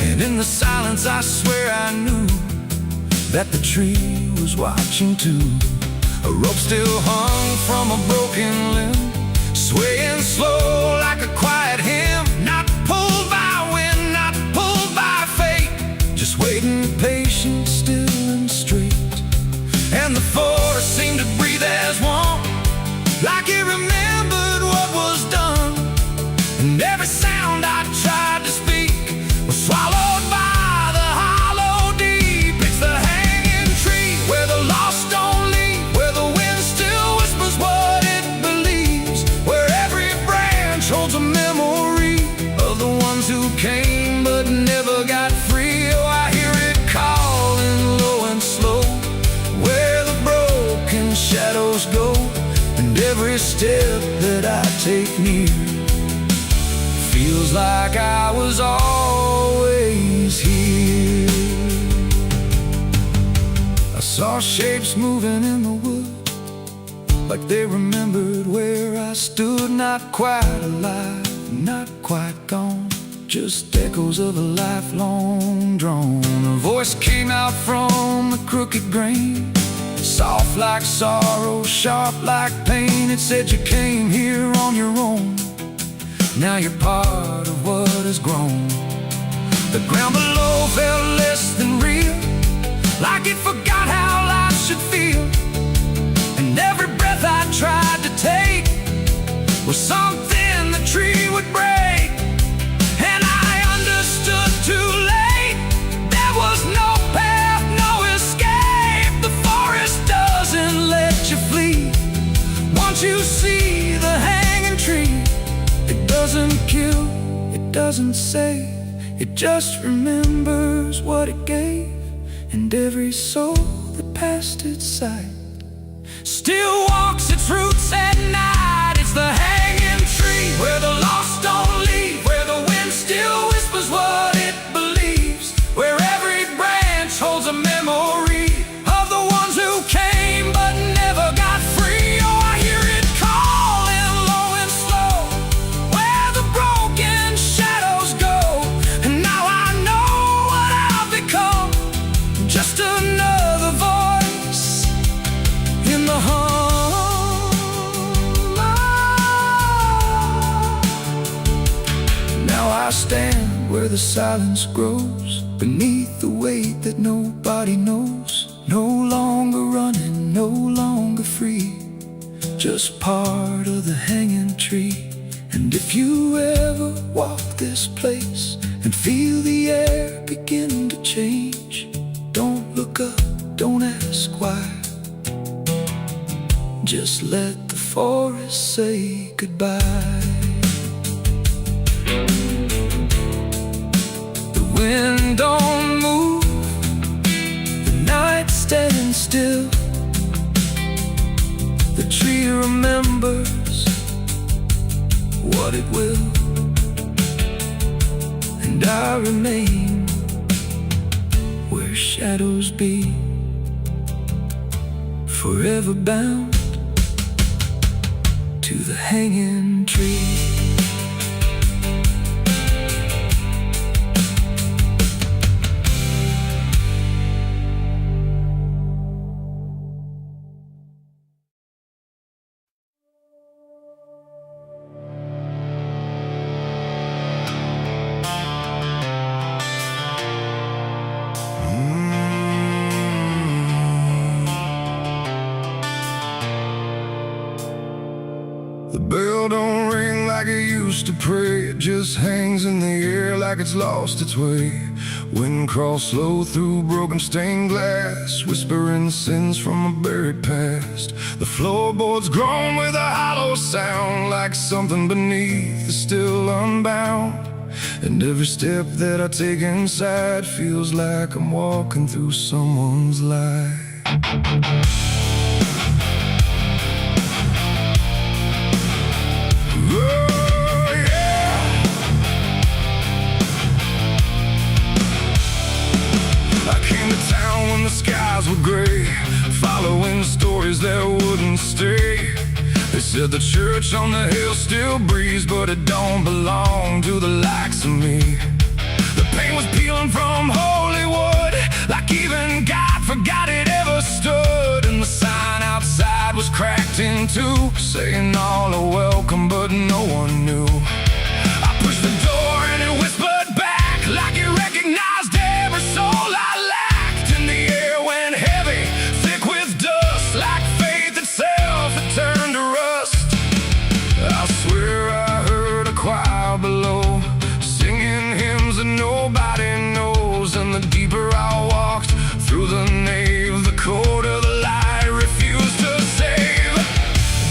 S1: And in the silence I swear I knew that the tree was watching too. A rope still hung from a broken limb, swaying slow like a quiet hymn, not pulled by wind, not pulled by fate, just waiting patient, still and straight. And the forest seemed to breathe as one, like it remembered what was done. And every sound I tried to speak was swallowed by the hollow deep. step that I take near feels like I was always here. I saw shapes moving in the wood, like they remembered where I stood. Not quite alive, not quite gone, just echoes of a lifelong drone. A voice came out from the crooked grain, soft like sorrow, sharp like pain. It said you came here on your own, now you're part of what has grown. The ground below felt less than real, like it forgot how life should feel. And every breath I tried to take was something the tree would break. And I understood too late, there was no path, no escape. The forest doesn't let you flee. Once you see the hanging tree, it doesn't kill, it doesn't save, it just remembers what it gave. And every soul that passed its sight still walks its roots at night. It's the hanging tree, where the lost don't leave, where the wind still whispers what it believes, where every branch holds a memory of the ones who came but never got free. Oh, I hear it calling low and slow, where the broken shadows go. And now I know what I've become, just another voice in the hum. Now I stand where the silence grows, beneath the weight that nobody knows. No longer running, no longer free, just part of the hanging tree. And if you ever walk this place and feel the air begin to change, don't look up, don't ask why, just let the forest say goodbye. The wind don't move, the night standing still. The tree remembers what it will, and I remain where shadows be, forever bound to the hanging tree. The bell don't ring like it used to pray, it just hangs in the air like it's lost its way. Wind crawls slow through broken stained glass, whispering sins from a buried past. The floorboards groan with a hollow sound, like something beneath is still unbound. And every step that I take inside feels like I'm walking through someone's life. The skies were gray, following stories that wouldn't stay. They said the church on the hill still breathes, but it don't belong to the likes of me. The paint was peeling from holy wood, like even God forgot it ever stood. And the sign outside was cracked in two, saying all are welcome, but no one knew. I pushed the door and it whispered back, like it recognized every soul I lacked. And the air went heavy, thick with dust, like faith itself had turned to rust. I swear I heard a choir below, singing hymns that nobody knows. And the deeper I walked through the nave, the colder the light refused to save.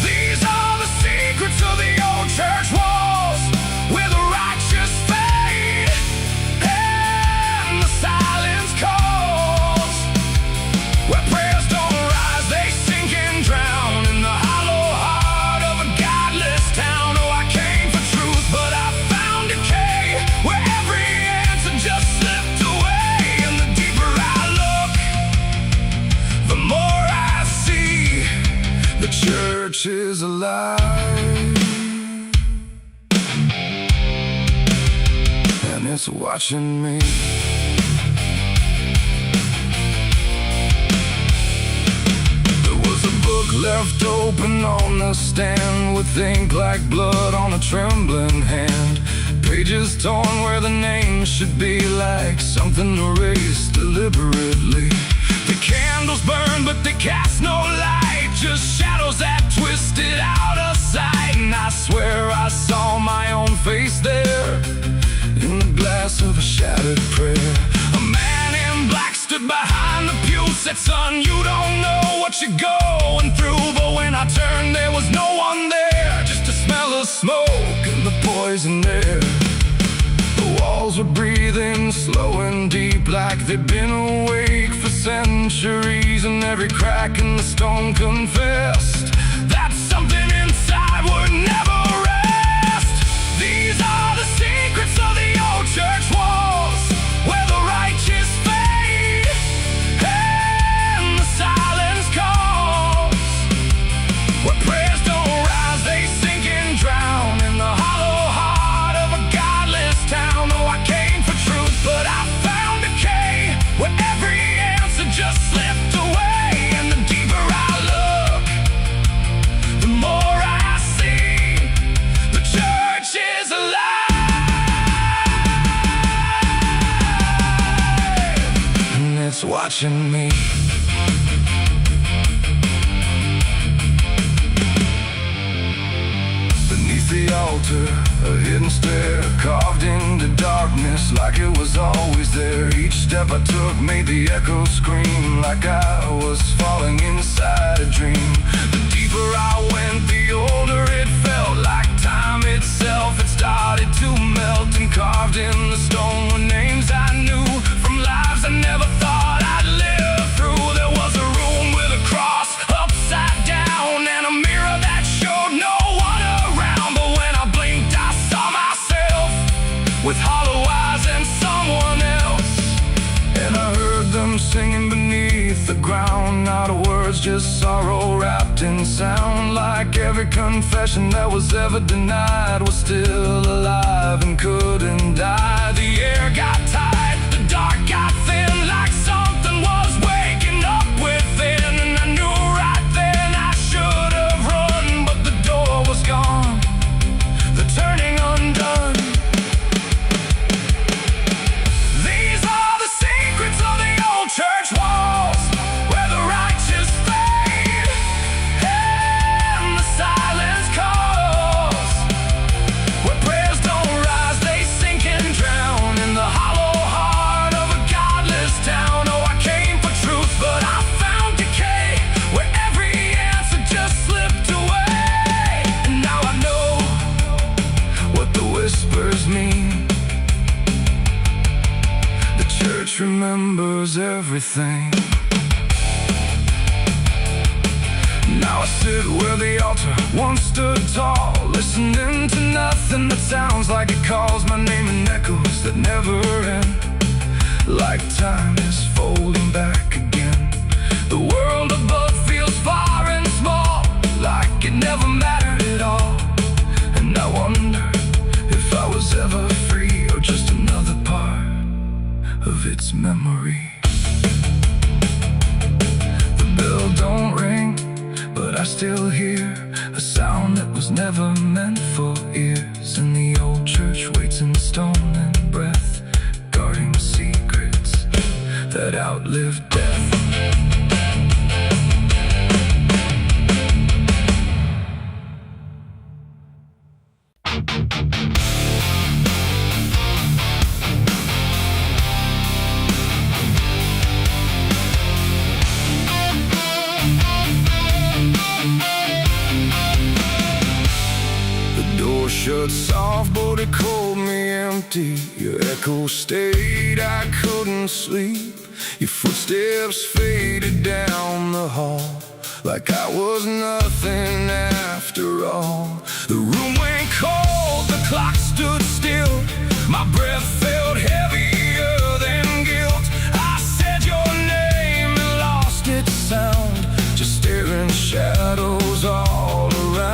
S1: These are the secrets of the old church walls, is alive, and it's watching me. There was a book left open on the stand with ink like blood on a trembling hand. Pages torn where the name should be, like something erased deliberately. The candles burn but they cast no light, just shadows that twisted out of sight. And I swear I saw my own face there, in the glass of a shattered prayer. A man in black stood behind the pew, said, "Son, you don't know what you're going through." But when I turned, there was no one there, just a smell of smoke and the poison air. The walls were breathing slow and deep, like they'd been awake for centuries. And every crack in the stone confessed that something inside would never rest. These are the secrets of the old church walls, where the righteous fade and the silence calls, where prayers don't rise, they sink and drown in the hollow heart of a godless town. Oh, I came for truth, but I found decay, where every answer just slipped away. And the deeper I look, the more I see the church is alive, and it's watching me. Beneath the altar, a hidden stair carved into darkness, like it was always there. Each step I took made the echoes scream, like I was falling inside a dream. The deeper I went, the older it felt, like time itself had started to melt. And carved in the stone were names I knew from lives I never thought I'd live through. There was a room with a cross upside down, and a mirror that showed no one around. But when I blinked, I saw myself with hollow eyes and someone else. And I heard them singing beneath the ground, not words, just sorrow wrapped in sound. Like every confession that was ever denied was still alive and couldn't die. The air got tight, the dark got thin, like something was waking up within. And I knew right then I should have run, but the door was gone, the turning undone. These are the secrets of the old church walls, where the righteous fade and the silence calls, where prayers don't rise, they sink and drown in the hollow heart of a godless town. Oh, I came for truth, but I found decay, where every answer just slipped away. And now I know what the whispers mean. The church remembers everything. Now I sit where the altar once stood tall, listening to nothing that sounds like it calls my name in echoes that never end, like time is folding back again. The world above feels far and small, like it never mattered at all. And I wonder if I was ever free, or just another part of its memory. The bell don't ring, but I still hear a sound that was never meant for ears. And the old church waits in stone and breath, guarding secrets that outlive death. Shut soft, but it called me empty. Your echo stayed, I couldn't sleep. Your footsteps faded down the hall, like I was nothing after all. The room went cold, the clock stood still. My breath felt heavier than guilt. I said your name and lost its sound, just staring shadows all around.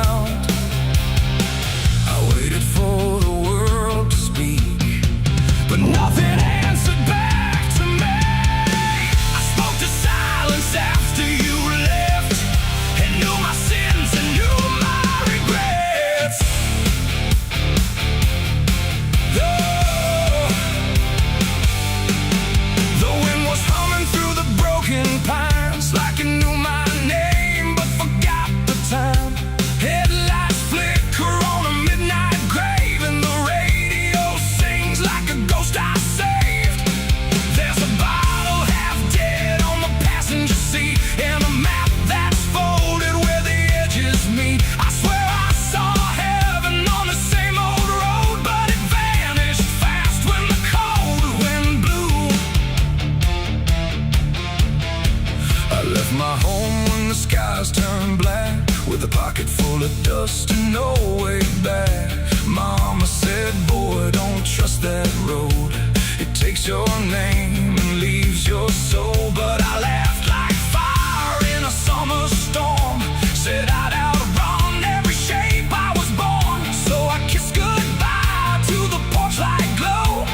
S1: my home when the skies turned black, with a pocket full of dust and no way back. Mama said, boy, don't trust that road. It takes your name and leaves your soul. But I laughed like fire in a summer storm, said I'd outrun every shape I was born. So I kissed goodbye to the porch light glow,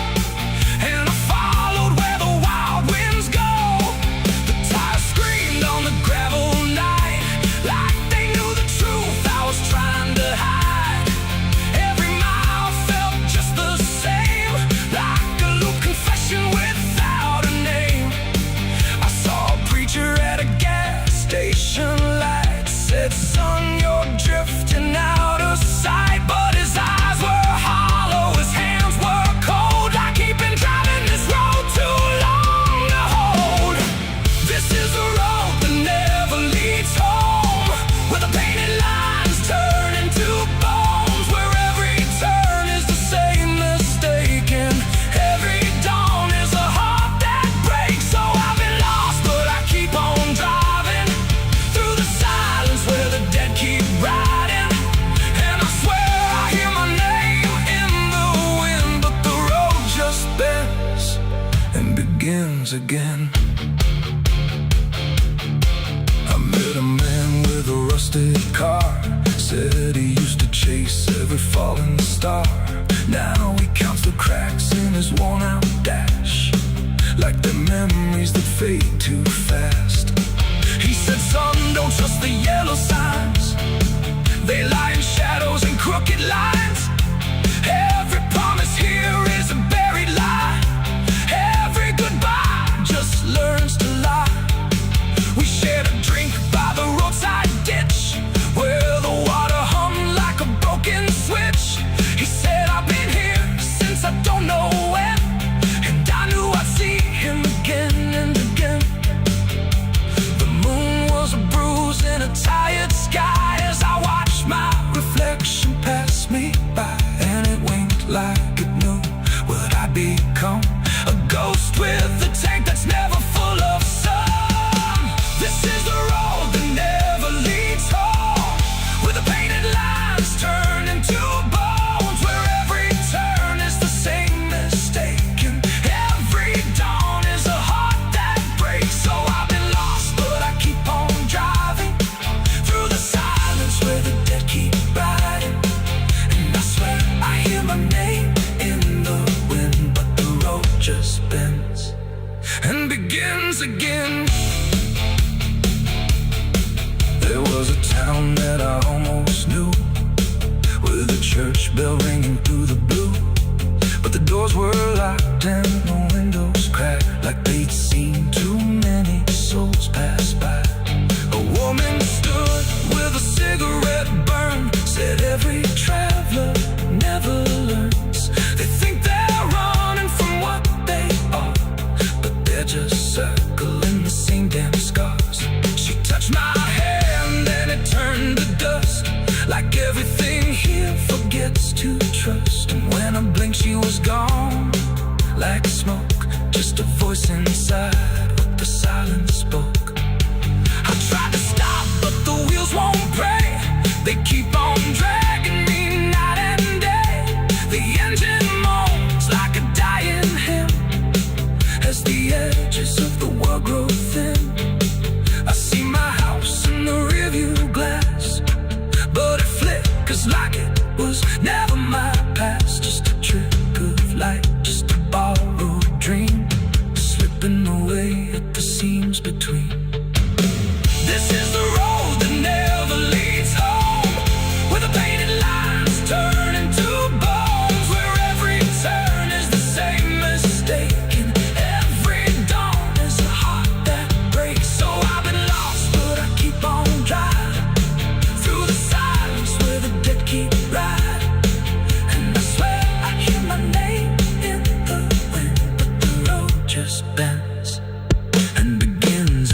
S1: and I followed where the wild winds go. The tires screamed on the gravel night, like they knew the truth I was trying to hide. Every mile felt just the same, like a loose confession without a name. I saw a preacher at a gas station light, said, son, you're drifting out of sight. But his eyes were hollow, his hands were cold, like he'd been driving this road too long to hold. This is a road that never leads home, where the painted lines turn into bones, where every turn is the same mistake, and every dawn is a heart that breaks. So I've been lost, but I keep on driving through the silence where the dead keep riding. And I swear I hear my name in the wind, but the road just bends and begins again. I met a man with a rusted car, said he used to chase every falling star. Now he counts the cracks in his worn-out dash, like the memories that fade too fast. He said, son, don't trust the yellow signs, they lie in shadows and crooked lines. Every promise here is a buried lie, every goodbye just learns to lie. We shared a drink by the roadside ditch, where the water hummed like a broken switch. He said, I've been here since I don't know when, and I knew I'd see him again and again. The moon was a bruise in a tired sky, as I watched my reflection pass me by, and it winked like it knew what I'd become, a ghost with a tank that's never full of sun. This is the road that never leads home, where the painted lines turn into bones, where every turn is the same mistake, and every dawn is a heart that breaks. So I've been lost, but I keep on driving through the silence where the dead keep riding. And I swear I hear my name in the wind, but the road just bends and begins again. There was a town that I almost knew, with a church bell ringing through the blue, but the doors were locked and the windows cracked, like they'd seen too many souls pass by. A woman stood with a cigarette burn, said every traveler never learns. They think they're running from what they are, but they're just circling the same damn scars. She touched my hand and it turned to dust, like everything here forgets to trust. And when I blinked she was gone, like smoke, just a voice inside what the silence spoke. I tried to stop but the wheels won't break, they keep on dragging me night and day. The engine moans like a dying hymn, as the edges of the world grow thin. I see my house in the rearview glass, but it flickers like it was never my past. Just a trick of light, just a borrowed dream, slipping away at the seams between. This is the road that never leads home, where the painted lines turn into bones, where every turn is the same mistake, and every dawn is a heart that breaks. So I've been lost, but I keep on driving through the silence where the dead keep riding. And I swear I hear my name in the wind, but the road just bends and begins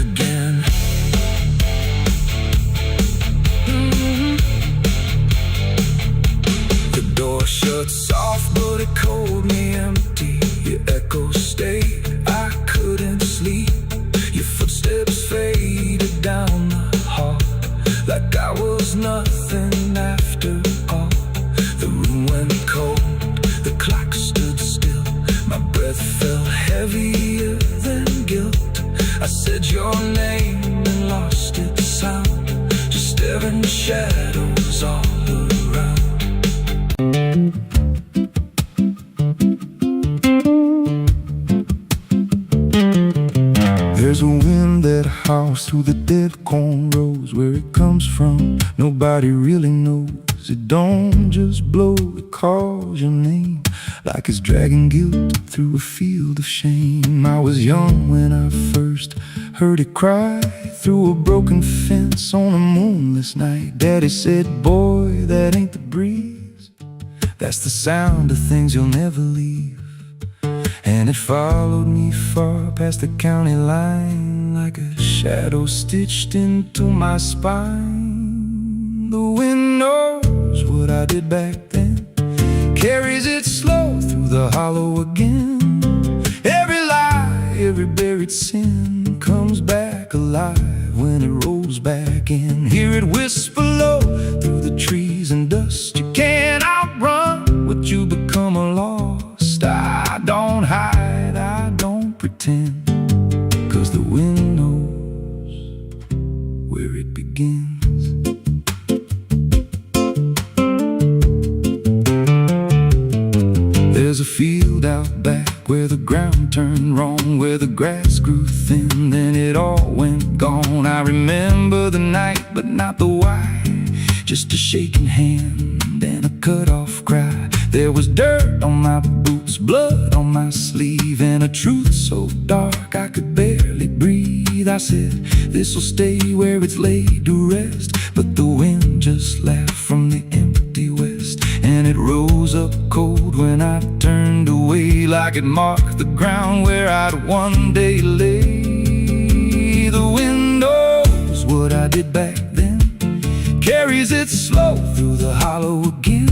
S1: heard your name and lost its sound, just staring shadows all around. There's a wind that howls through the dead corn rows. Where it comes from, nobody really knows. It don't just blow, it calls your name, like it's dragging guilt through a field of shame. I was young when I first heard it cry through a broken fence on a moonless night. Daddy said, boy, that ain't the breeze, that's the sound of things you'll never leave. And it followed me far past the county line, like a shadow stitched into my spine. The wind knows what I did back then, carries it slow through the hollow again. Every lie, every buried sin comes back alive when it rolls back in. Hear it whisper low through the trees and dust. You can't outrun what you become lost. I don't hide, I don't pretend, 'cause the wind knows where it begins. There's a field out back where the ground turned wrong, where the grass grew thin, then it all went gone. I remember the night, but not the why, just a shaking hand and a cut-off cry. There was dirt on my boots, blood on my sleeve, and a truth so dark I could barely breathe. I said, this'll stay where it's laid to rest, but the wind just laughed from the empty west, and it rose up cold when I turned away, like it marked the ground where I'd one day lay. The wind knows what I did back then, carries it slow through the hollow again.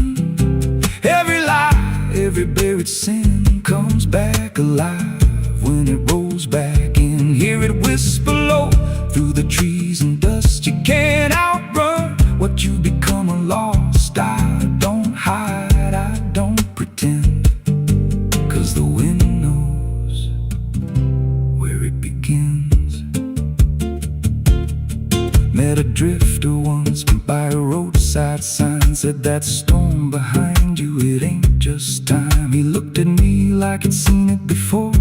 S1: Every lie, every buried sin comes back alive when it rolls back in. Hear it whisper low through the trees and dust. You can't outrun what you become lost. I don't hide, I don't pretend, 'cause the wind knows where it begins. Met a drifter once by a roadside sign, said that storm behind you, it ain't just time. He looked at me like he'd seen it before,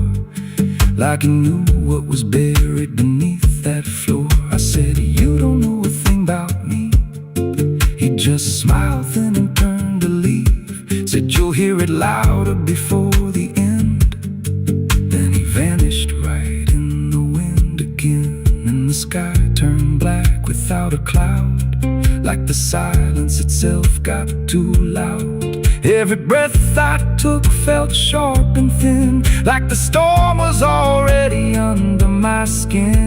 S1: like he knew what was buried beneath that floor. I said, you don't know a thing about me. He just smiled then and turned to leave, said you'll hear it louder before the end. Then he vanished right in the wind again, and the sky turned black without a cloud, like the silence itself got too loud. Every breath I took felt sharp and thin, like the storm was already under my skin.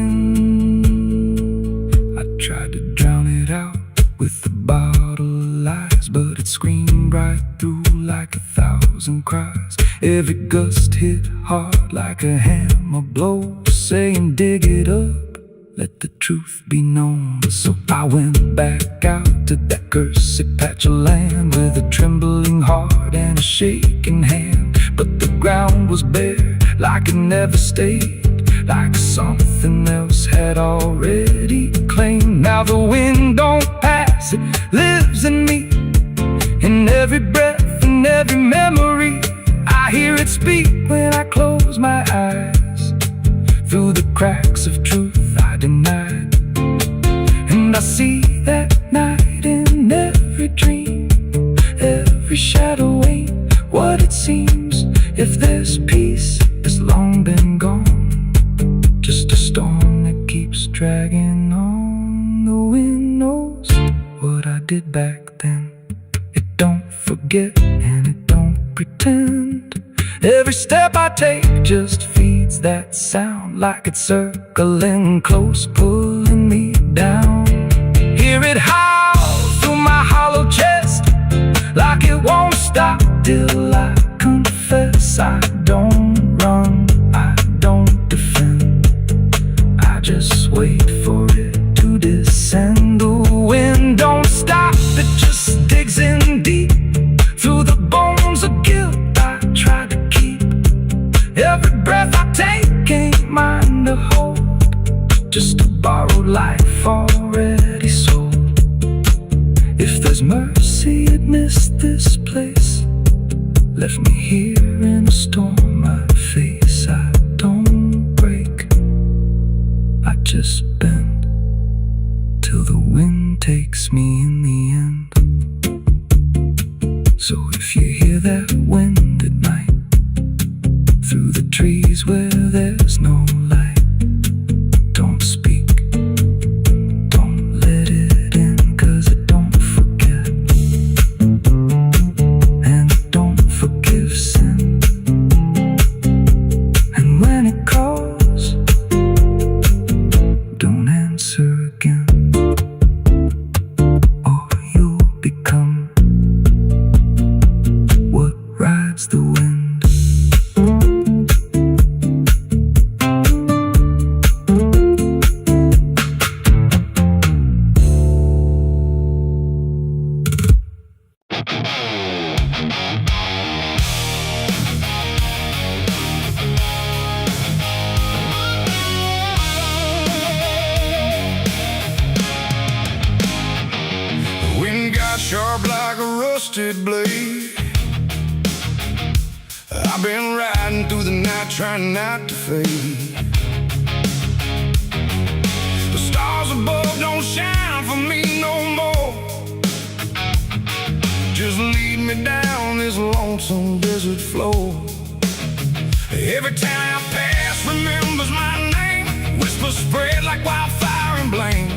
S1: I tried to drown it out with a bottle of lies, but it screamed right through like 1,000 cries. Every gust hit hard like a hammer blow, saying dig it up, let the truth be known. So I went back out to that cursed patch of land with a trembling heart and a shaking hand. But the ground was bare, like it never stayed, like something else had already claimed. Now the wind don't pass, it lives in me, in every breath and every memory. I hear it speak when I close my eyes, through the cracks of truth I denied. And I see that night in every dream, every shadow ain't what it seems. If there's peace, it's long been gone, just a storm that keeps dragging on. The wind knows what I did back then. It don't forget and it don't pretend. Every step I take just feeds that sound, like it's circling close, pulling me down. Hear it howl through my hollow chest, like it won't stop till I confess. I don't run, I don't defend, I just wait for it to descend. The wind don't stop, it just digs in deep, through the bones of guilt I try to keep. Every breath I take ain't mine to hold, just a borrowed life already sold. If there's mercy amidst this place, left me here in a storm I face. I don't break, I just bend till the wind takes me in the end. So if you hear that wind at night, through the trees where there's no light, don't speak, don't let it in, 'cause I don't forget, and I don't forgive sin. And when it calls, don't answer again, or you'll become what rides the wind. Sharp like a rusted blade, I've been riding through the night trying not to fade. The stars above don't shine for me no more, just lead me down this lonesome desert floor. Every town I pass remembers my name, whispers spread like wildfire and blame.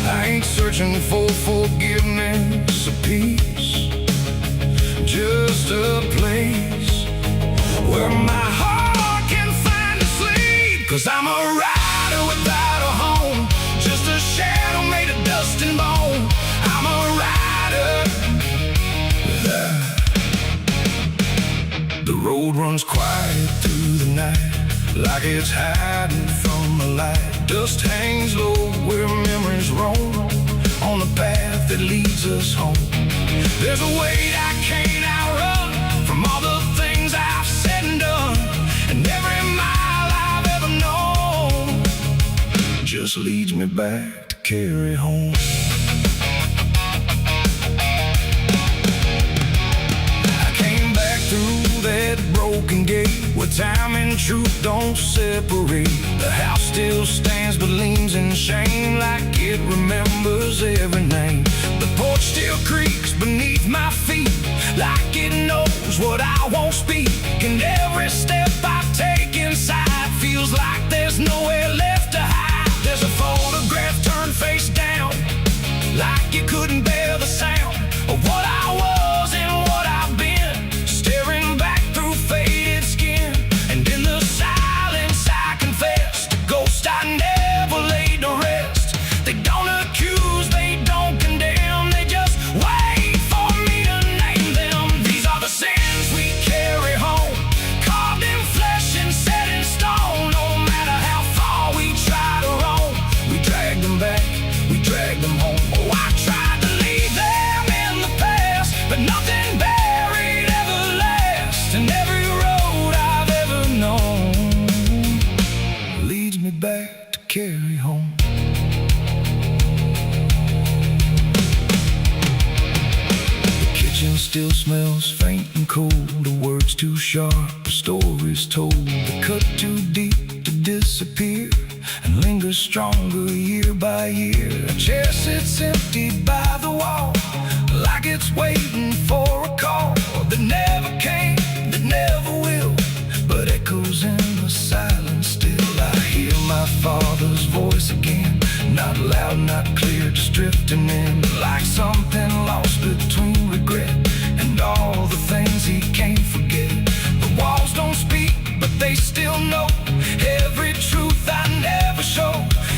S1: I ain't searching for forgiveness or peace, just a place where my heart can find a sleep. 'Cause I'm a rider without a home, just a shadow made of dust and bone. I'm a rider. The road runs quiet through the night, like it's hiding from the light. Dust hangs low where memories roam, on the path that leads us home. There's a weight I can't outrun, from all the things I've said and done, and every mile I've ever known just leads me back to carry home. I came back through that broken gate, where time and truth don't separate. The house still stands but leans in shame, like it remembers every name. The porch still creaks beneath my feet, like it knows what I won't speak. And every step I take inside feels like there's nowhere left to hide. There's a photograph turned face down, like you couldn't bear the sound of what I was and what I've been, staring back through faded skin. And in the silence I confess, the ghost I never laid to rest. They don't accuse, they don't condemn, they just wait for me to name them. These are the sins we carry home, carved in flesh and set in stone. No matter how far we try to roam, we drag them back, we drag them home. Oh, I tried to leave them in the past, but nothing buried ever lasts. And every road I've ever known leads me back to carry home. The kitchen still smells faint and cold, the words too sharp, the stories told. The cut too deep to disappear, and lingers stronger year by year. A chair sits empty by the wall, like it's waiting for a call that never came, that never will, but echoes in the silence still. I hear my father's voice again, not loud, not clear, just drifting in, like something lost between regret and all the things he can't forget. The walls don't speak, but they still know every truth I never show,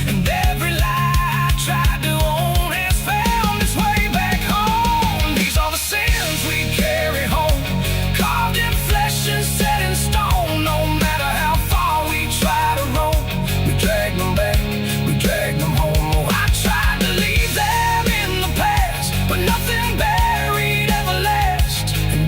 S1: and every lie I tried to own has found its way back home. These are the sins we carry home, carved in flesh and set in stone. No matter how far we try to roam, we drag them back, we drag them home. Oh, I tried to leave them in the past, but nothing buried ever lasts. And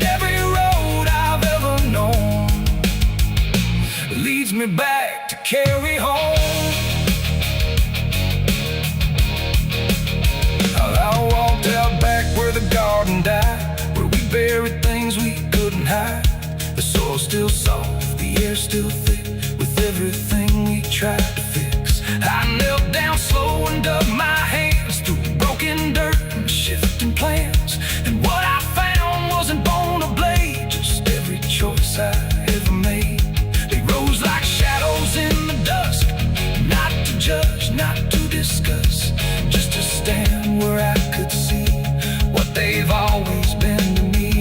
S1: not to discuss, just to stand where I could see what they've always been to me.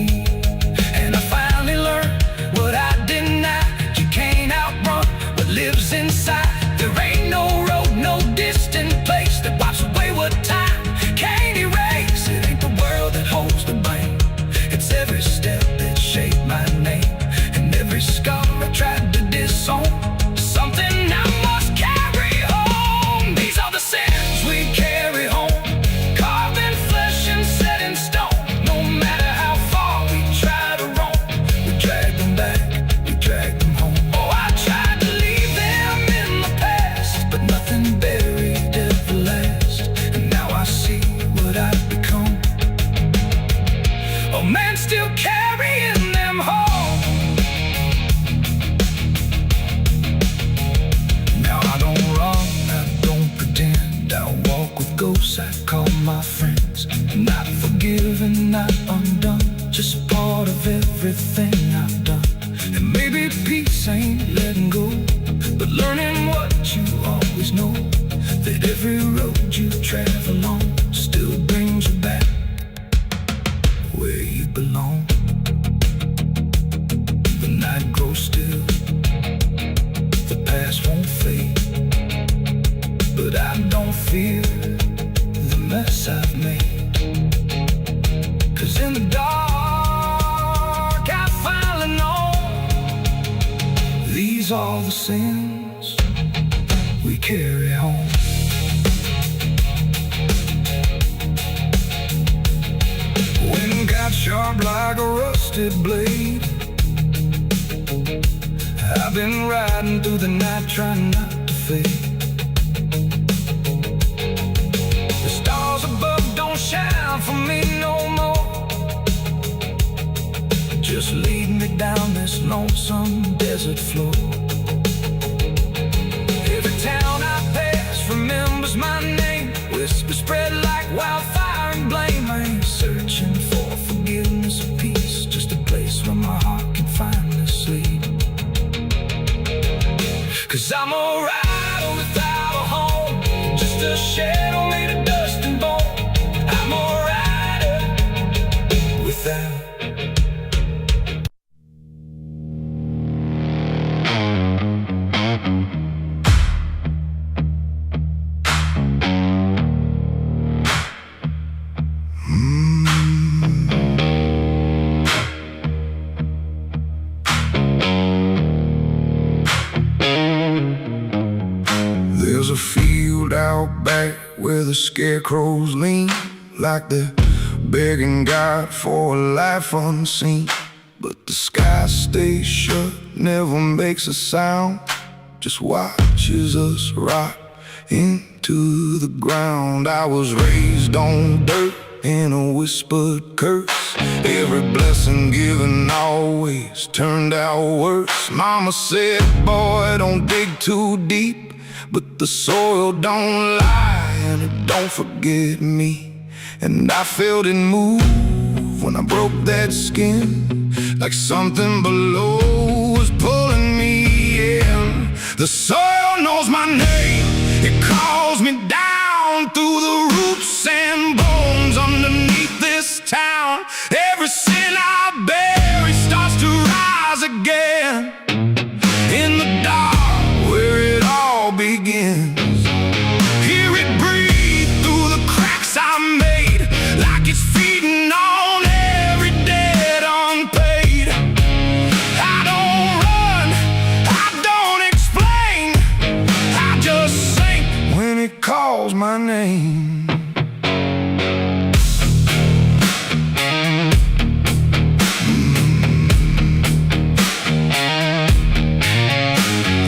S1: And I finally learned what I denied: you can't outrun what lives inside. There ain't no road, no distant place that wipes away what time can't erase. It ain't the world that holds the blame, it's every step that shaped my name, and every scar I tried to disown. Something I must carry home. These are the sins we carry home, carved in flesh and set in stone. No matter how far we try to roam, we drag them back, we drag them home. Oh, I tried to leave them in the past, but nothing buried ever lasts. And now I see what I've become, a man still carrying them home. Now I don't run, I don't pretend, I walk with ghosts I call my friends. Not forgiven, not undone, just part of everything I've done. And maybe peace ain't letting go, but learning what you always know, that every road you travel on still brings you back where you belong. The night grows still, the past won't fade, but I don't fear the mess I've made. 'Cause in the dark I finally know these are the sins we carry home. Wind got sharp like a rusted blade, I've been riding through the night trying not to fade. The stars above don't shine for me no more, just lead me down this lonesome desert floor. Every town I pass remembers my name, whispers spread like wildfire and blame. I ain't searching for forgiveness or peace, just a place where my heart can finally sleep. 'Cause I'm a rider without a home, just a shadow made of dust and bone. I'm a rider without. There's a field out back where the scarecrows lean, like they're begging God for a life unseen. But the sky stays shut, never makes a sound, just watches us rot into the ground. I was raised on dirt in a whispered curse, every blessing given always turned out worse. Mama said, boy, don't dig too deep, but the soil don't lie and it don't forget me. And I felt it move when I broke that skin, like something below was pulling me in. The soil knows my name, it calls me down through the roots and bones underneath this town. Every sin I bury starts to rise again in the dark where it all begins. Hear it breathe through the cracks I made, like it's feeding on every debt unpaid. I don't run, I don't explain, I just sink when it calls my name.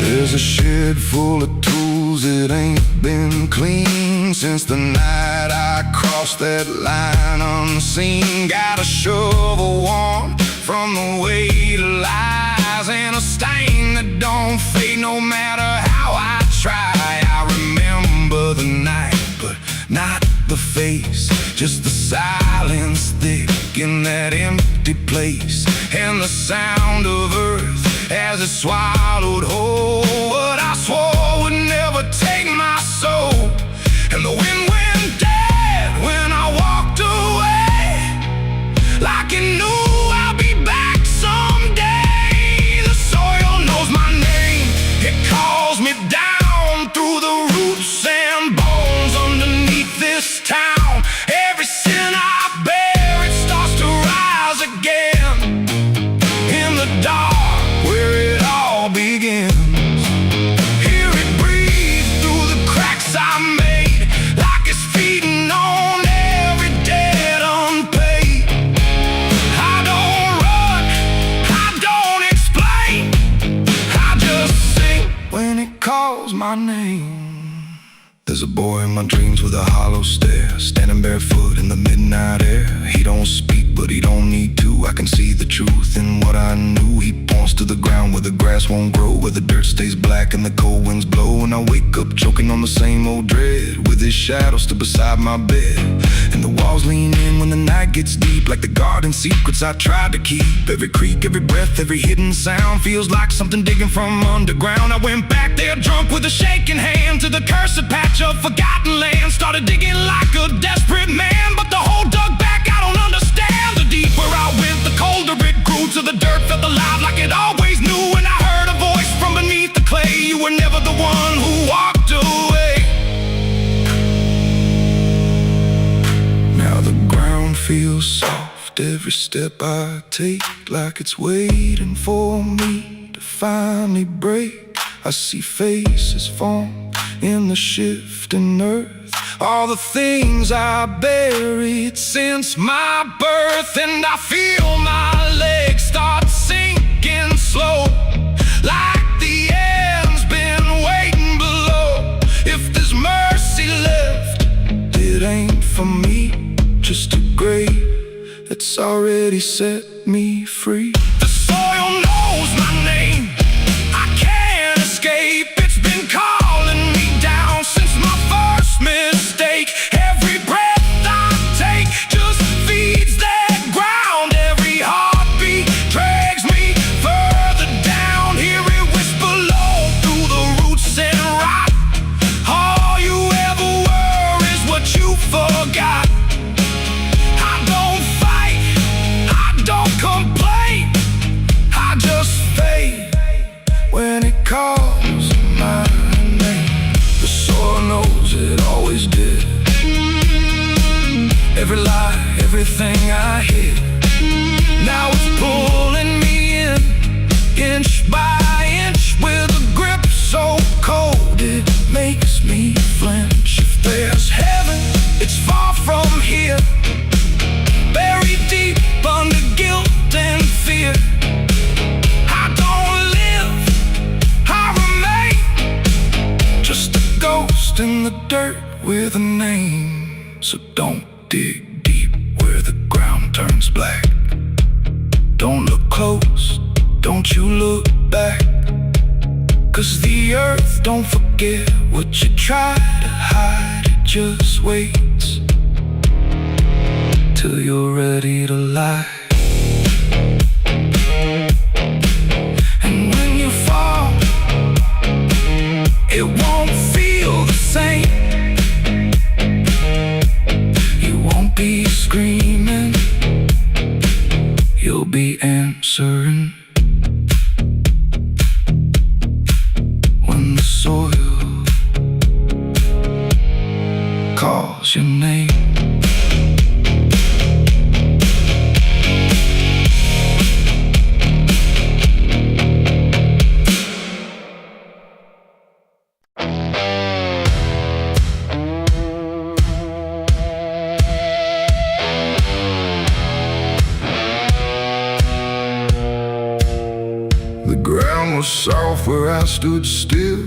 S1: There's a shed full of tools that ain't been clean since the night I crossed that line unseen. Got a shovel worn from the weight of lies, and a stain that don't fade no matter how I try. I remember the night, but not the face, just the silence thick in that empty place, and the sound of earth as it swallowed whole what I swore would never take my soul. There's a boy in my dreams with a hollow stare, standing barefoot in the midnight air. He don't speak, but he don't need to. I can see the truth in what I knew. He points to the ground where the grass won't grow, where the dirt stays black and the cold winds blow. And I wake up choking on the same old dread, with his shadow still beside my bed. And the walls lean in when the night gets deep, like the garden secrets I tried to keep. Every creak, every breath, every hidden sound feels like something digging from underground. I went back there drunk with a shaking hand to the cursed patch of forgotten land. Started digging like a desperate man, but the hole dug back, I don't understand. The deeper I went, the colder it grew, till the dirt felt alive like it always knew. And I heard a voice from beneath the clay, you were never the one who walked away. Now the ground feels soft, every step I take, like it's waiting for me to finally break. I see faces form in the shifting earth, all the things I buried since my birth. And I feel my legs start sinking slow, like the end's been waiting below. If there's mercy left, it ain't for me, just a grave that's already set me free. The soil knows my name, I can't escape. It's been calling me down since my first mistake. Every breath I take just feeds that ground. Every heartbeat drags me further down. Hear it whisper low through the roots and rot. All you ever were is what you forgot. I don't fight, I don't complain, I just fade when it calls my name. The soil knows it always did. Every lie, everything I hid, now it's pulling me in, inch by inch, with a grip so cold it makes me flinch. If there's heaven, it's far from here, buried deep under guilt and fear. I don't live, I remain, just a ghost in the dirt with a name. So don't dig deep where the ground turns black. Don't look close, don't you look back, 'cause the earth don't forget what you try to hide. It just waits till you're ready to lie. And when you fall, it won't feel the same. You won't be screaming, you'll be answering. When the soil calls your name. The ground was soft where I stood still,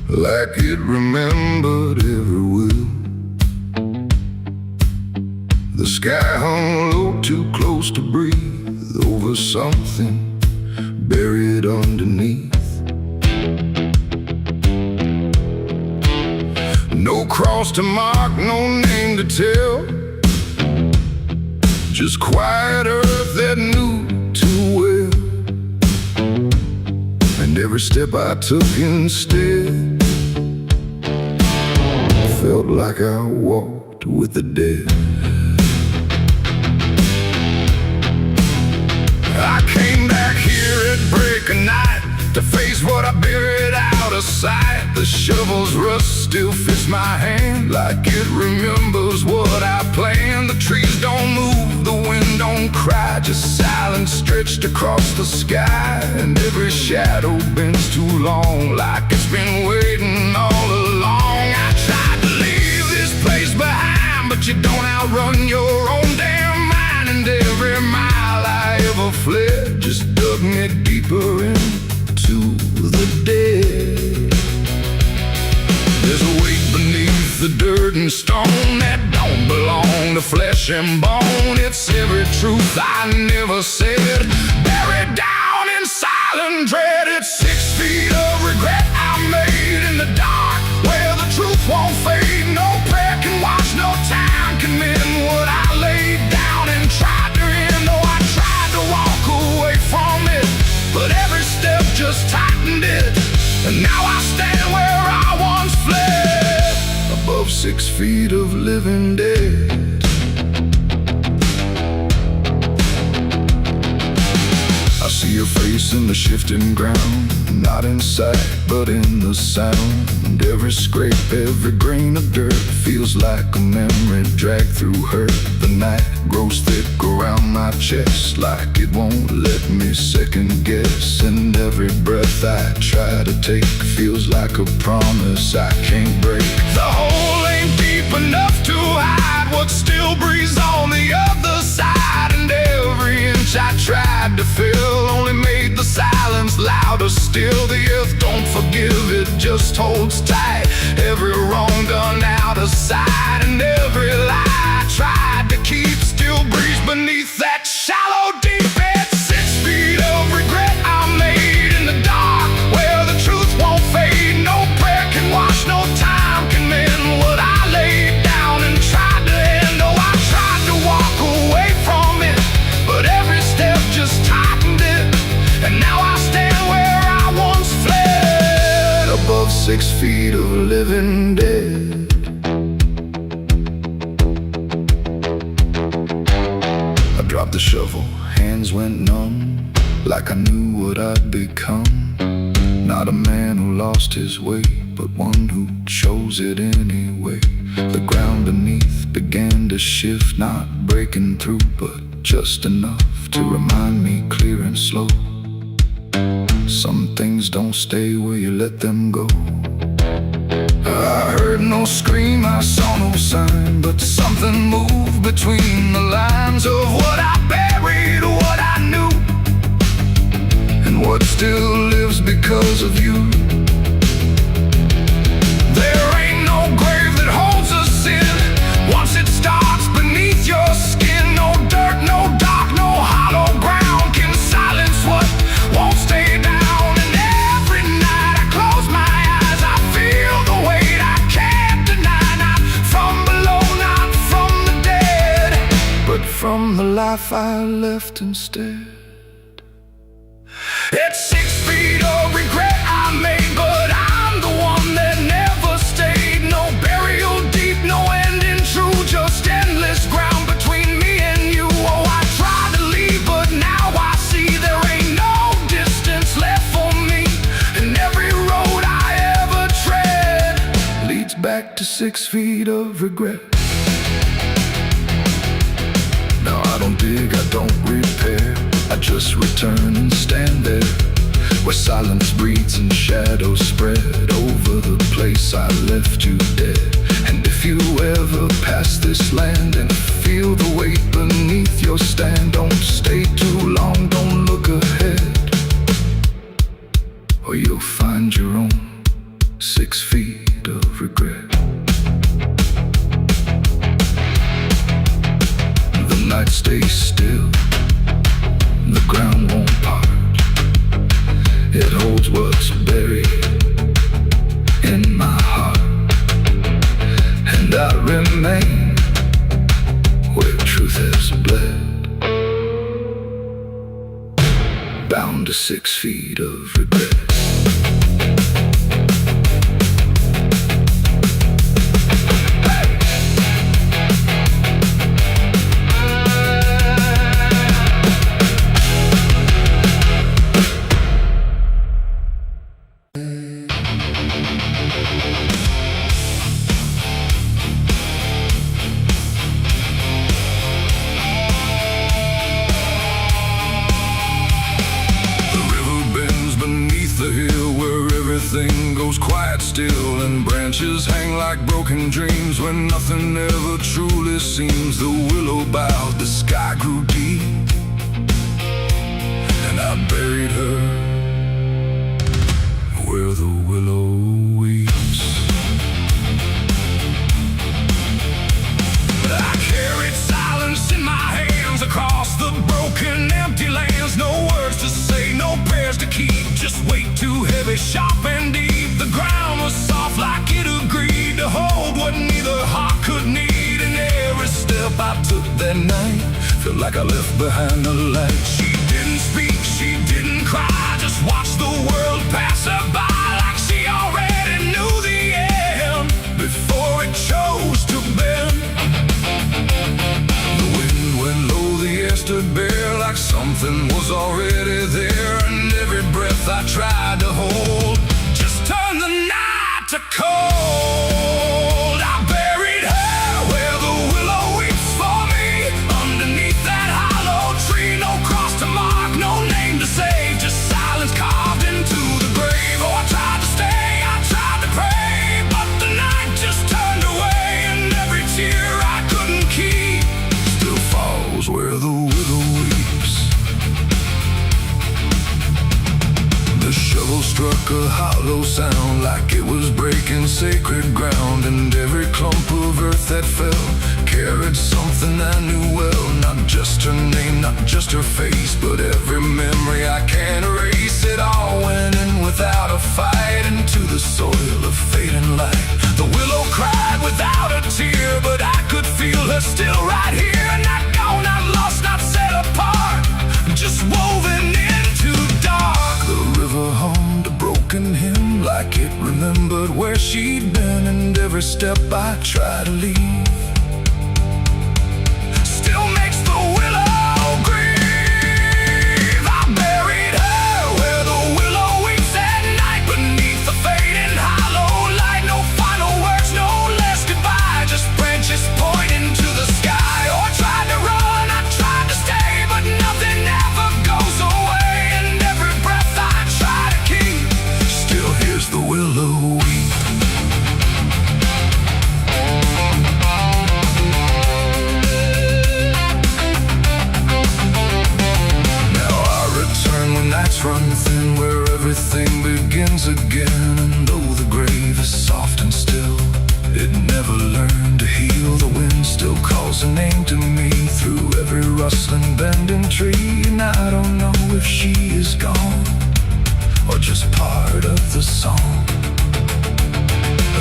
S1: like it remembered every will. The sky hung low, too close to breathe, over something buried underneath. No cross to mark, no name to tell, just quiet earth that knew too well. And every step I took instead felt like I walked with the dead. I came back here at break of night to face what I buried out of sight. The shovel's rust still fits my hand, like it remembers what I planned. The trees don't move, the wind don't cry, just silence stretched across the sky. And every shadow bends too long, like it's been waiting all along. I tried to leave this place behind, but you don't outrun your own damn mind. And every mile I ever fled just dug me deeper into the dead. the dirt and stone that don't belong to flesh and bone. It's every truth I never said, buried down in silent dread. It's 6 feet of regret I made in the dark, where the truth won't fade. No prayer can wash, no time can mend what I laid down and tried to end. Oh, I tried to walk away from it, but every step just tightened it. And now I stand where I once fled, above 6 feet of living dead. I see your face in the shifting ground, not in sight, but in the sound. Every scrape, every grain of dirt feels like a memory dragged through hurt. The night grows thick around my chest, like it won't let me second guess. And every breath I try to take feels like a promise I can't break. The hole ain't deep enough to hide what still breathes on the other side. And every inch I tried to fill only made the silence louder still. The earth don't forgive, it just holds tight. Every wrong done out of sight, and every lie I tried to keep still breathes beneath that shallow deep end. 6 feet of regret I made in the dark, where the truth won't fade. No prayer can wash, no time can mend what I laid down and tried to end. Oh, I tried to walk away from it, but every step just tightened it. And now I stand where I once fled, above 6 feet of living dead. I dropped the shovel, hands went numb, like I knew what I'd become. Not a man who lost his way, but one who chose it anyway. The ground beneath began to shift, not breaking through, but just enough to remind me clear and slow. Some things don't stay where you let them go. I heard no scream, I saw no sign, but something moved between the lines of what I buried, what I knew, and what still lives because of you. There ain't no grave that holds us in once it starts beneath your skin. No dirt, no dark, no hollow ground can silence what won't stay down. And every night I close my eyes, I feel the weight I can't deny. Not from below, not from the dead, but from the life I left instead. It's 6 feet of regret I made, but I'm the one that never stayed. No burial deep, no ending true, just endless ground between me and you. Oh, I tried to leave, but now I see there ain't no distance left for me. And every road I ever tread leads back to 6 feet of regret. Now I don't dig, I don't repair, I just return and stand there, where silence breathes and shadows spread over the place I left you dead. And if you ever pass this land and feel the weight beneath your stand, don't stay too long, don't look ahead, or you'll find your own 6 feet of regret. The night stays still, the ground won't part. It holds what's buried in my heart, and I remain where truth has bled, bound to 6 feet of regret. Everything goes quiet still, and branches hang like broken dreams when nothing ever truly seems. The willow bowed, the sky grew deep, and I buried her where the willow weeps. that night. Felt like I left behind the light. She didn't speak, she didn't cry, just watched the world pass her by like she already knew the end before it chose to bend. The wind went low, the air stood bare, like something was already there. And every breath I tried to hold just turned the night to cold. I buried her where the willow weeps for me, underneath that hollow tree. No cross to mark, no name to save, just silence carved into the grave. Oh, I tried to stay, I tried to pray, but the night just turned away. And every tear I couldn't keep still falls where the willow weeps. The shovel struck a hollow sound like it was breaking sacred ground. And every clump of earth that fell carried something I knew well. Not just her name, not just her face, but every memory I can't erase. It all went in without a fight into the soil of fading light. The willow cried without a tear, but I could feel her still right here. Not gone, not lost, not set apart, just woven into dark. The river hummed a broken hymn like it remembered where she'd been. And every step I try to leave still makes the willow grieve. I buried her where the willow weeps at night, beneath the fading hollow light. No final words, no less goodbye, just branches pointing to the sky. Oh, I tried to run, I tried to stay, but nothing ever goes away. And every breath I try to keep still hears the willow weep. Now I return when nights run thin, where everything begins again. And though the grave is soft and still, it never learned to heal. The wind still calls a name to me through every rustling bending tree. And I don't know if she is gone or just part of the song.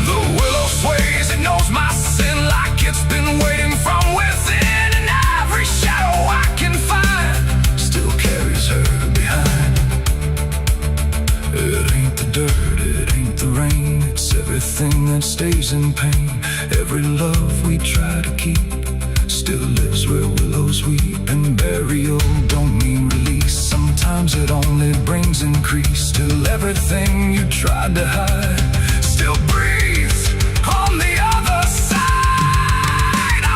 S1: The willow sways, it knows my sin like it's been waiting from within. And every shadow I can find still carries her behind. It ain't the dirt, it ain't the rain, it's everything that stays in pain. Every love we try to keep still lives where willows weep. And burial don't mean release, sometimes it only brings increase. Till everything you tried to hide still breathes on the other side.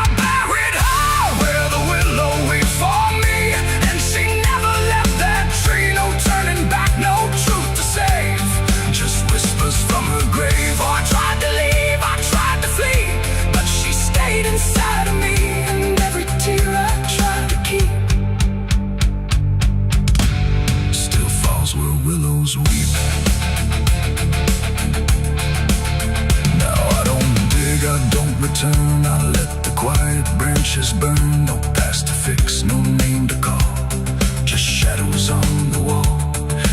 S1: I buried her where the willow weeps for me, and she never left that tree. No turning back, no truth to save, just whispers from her grave. Oh, I tried to leave, I tried to flee, but she stayed inside of me. And every tear I tried to keep still falls where willows weep. Now I don't dig, I don't return, I let the quiet branches burn. No past to fix, no name to call, just shadows on the wall.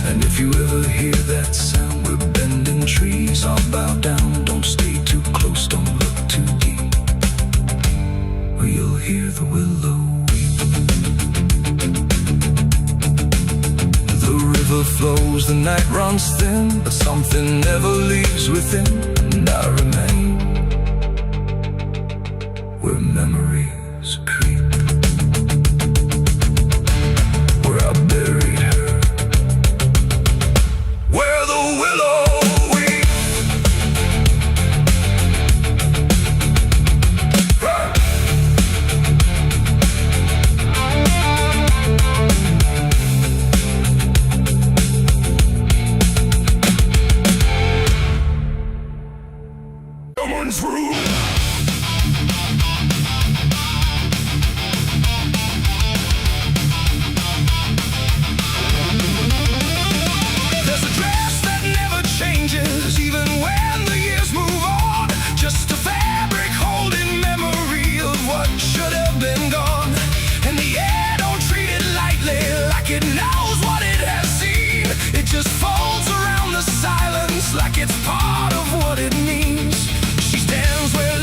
S1: And if you ever hear that sound, we're bending trees, I'll bow down. Don't stay too close, don't look too deep, or you'll hear the willow weep. The river flows, the night runs thin, but something never leaves within. And I remain where memories creep, where I buried her, where the willow weeps. Someone's room. There's a dress that never changes, even when the years move on. Just a fabric holding memory of what should have been gone. And the air don't treat it lightly, like it knows what it has seen. It just folds around the silence like it's part of what it means. She stands where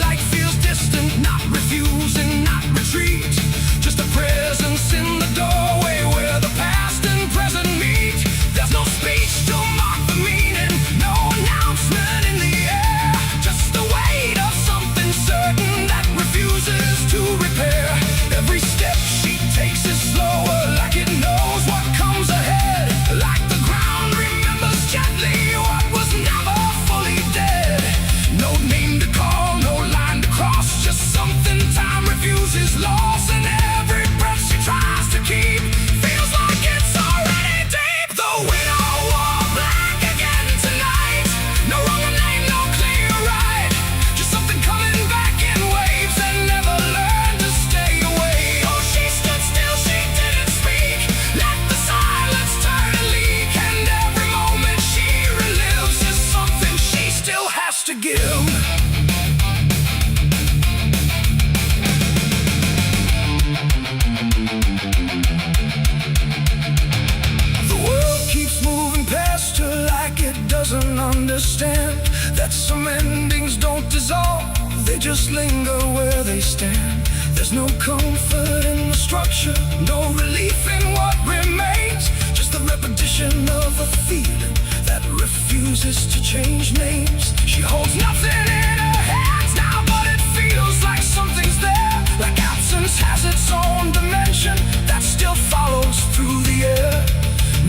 S1: doesn't understand that some endings don't dissolve, they just linger where they stand. There's no comfort in the structure, no relief in what remains, just the repetition of a feeling that refuses to change names. She holds nothing in her hands now, but it feels like something's there, like absence has its own dimension that still follows through the air.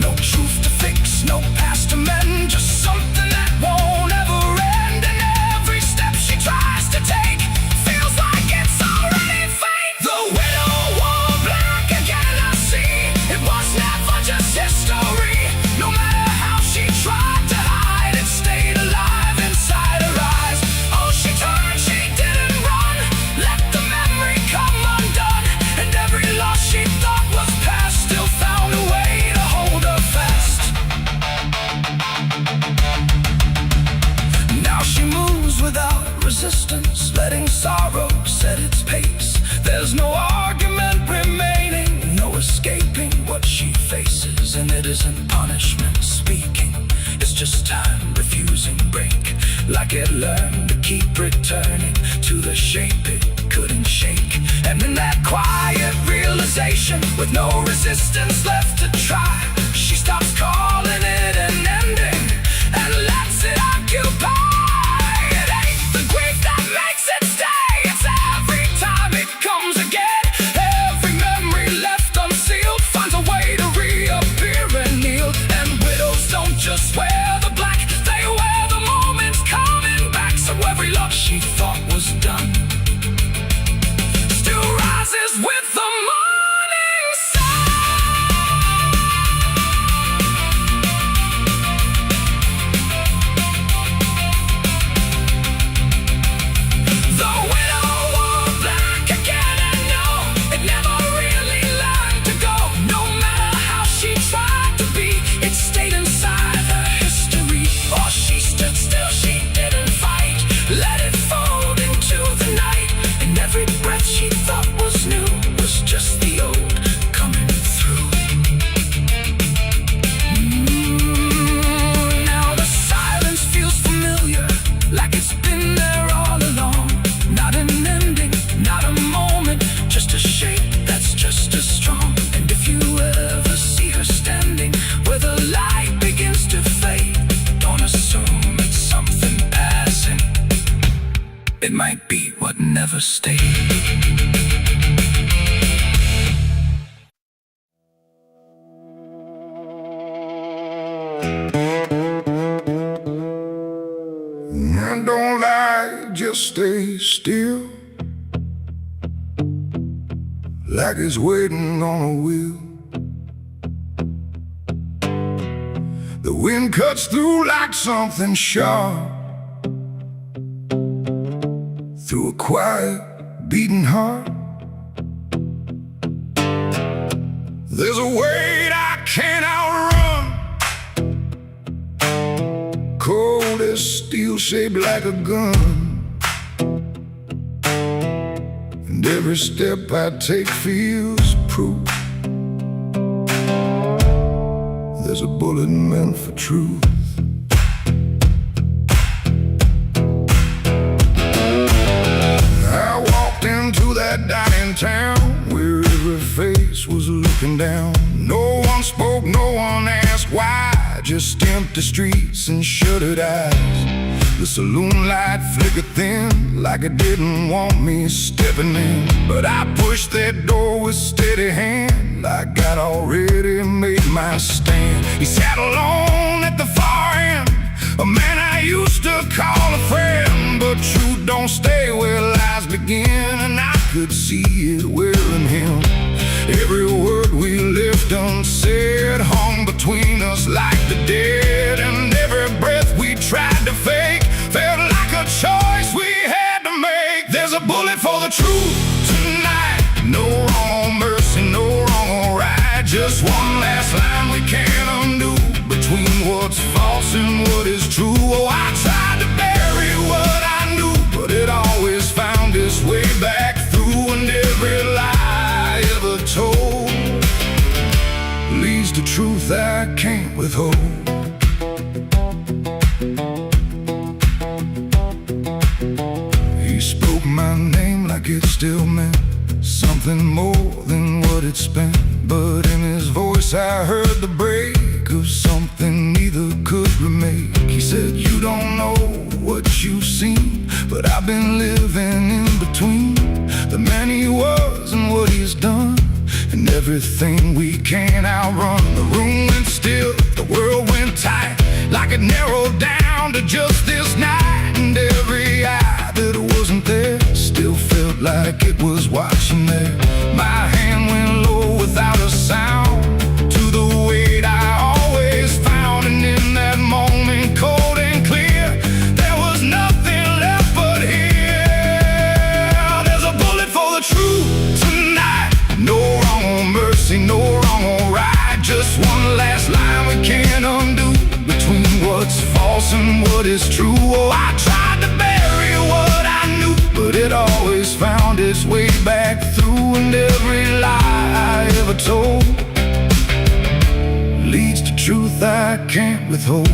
S1: No truth to fix, no past to mend, just something that won't ever end. And every step she tries to take feels like it's already fate. The widow wore black again, I see. It was never just history. No matter how she tried to hide, it stayed alive inside her eyes. Oh, she turned, she didn't run, let the memory come undone. And every loss she thought was past still found a way to hold her fast. Now she moves without resistance, letting sorrow set its pace. There's no argument remaining, no escaping what she faces. And it isn't punishment speaking, it's just time refusing break. Like it learned to keep returning to the shape it couldn't shake. And in that quiet realization, with no resistance left to try, she stops calling it an ending and lets it occupy. It ain't the grief that makes it stay, it's every time it comes again. Every memory left unsealed finds a way to reappear and kneel. And widows don't just wear the black, they wear the moments coming back. So every look she thought was done still rises with the morning sun. The widow wore black again, and no, it never really learned to go. No matter how she tried to be, it stayed inside her history. Or she stood still, she didn't fight, let it fold into the night. And every breath she thought was new was just the old coming through. Now the silence feels familiar, like it's been there all along. Not an ending, not a moment, just a shape that's just as strong. And if you ever see her standing where the light begins to fade, don't assume it's something passing, it might be what never stayed. Don't lie, just stay still, like it's waiting on a wheel. The wind cuts through like something sharp, through a quiet, beating heart. There's a weight I can't outrun, cold as steel, shaped like a gun. And every step I take feels proof there's a bullet meant for truth. I walked into that dining town where every face was looking down. No one spoke, no one asked why, just empty streets and shuttered eyes. The saloon light flickered thin, like it didn't want me stepping in. But I pushed that door with steady hand, like I'd already made my stand. He sat alone at the far end, a man I used to call a friend. But truth don't stay where lies begin, and I could see it wearing him. Every word we left unsaid hung between us like the dead. And every breath we tried to fake felt like a choice we had to make. There's a bullet for the truth tonight, no wrong or mercy, no wrong or right. Just one last line we can't undo, between what's false and what is true. Oh, I tried to bury what I knew, but it always found its way back through. And every lie ever told leads to truth I can't withhold. spoke my name like it still meant something more than what it spent. But in his voice I heard the break of something neither could remake. He said, you don't know what you've seen, but I've been living in between the man he was and what he's done, and everything we can't outrun. The room went still, the world went tight, like it narrowed down to just this night. And every eye that wasn't there still felt like it was watching there. My hand went low without a sound to the weight I always found. And in that moment, cold and clear, there was nothing left but here. There's a bullet for the truth tonight. No wrong or mercy, no wrong or right. Just one last line we can't undo, between what's false and what is true. Oh, I tried to bury what I knew, but it always found its way back through. And every lie I ever told leads to truth I can't withhold.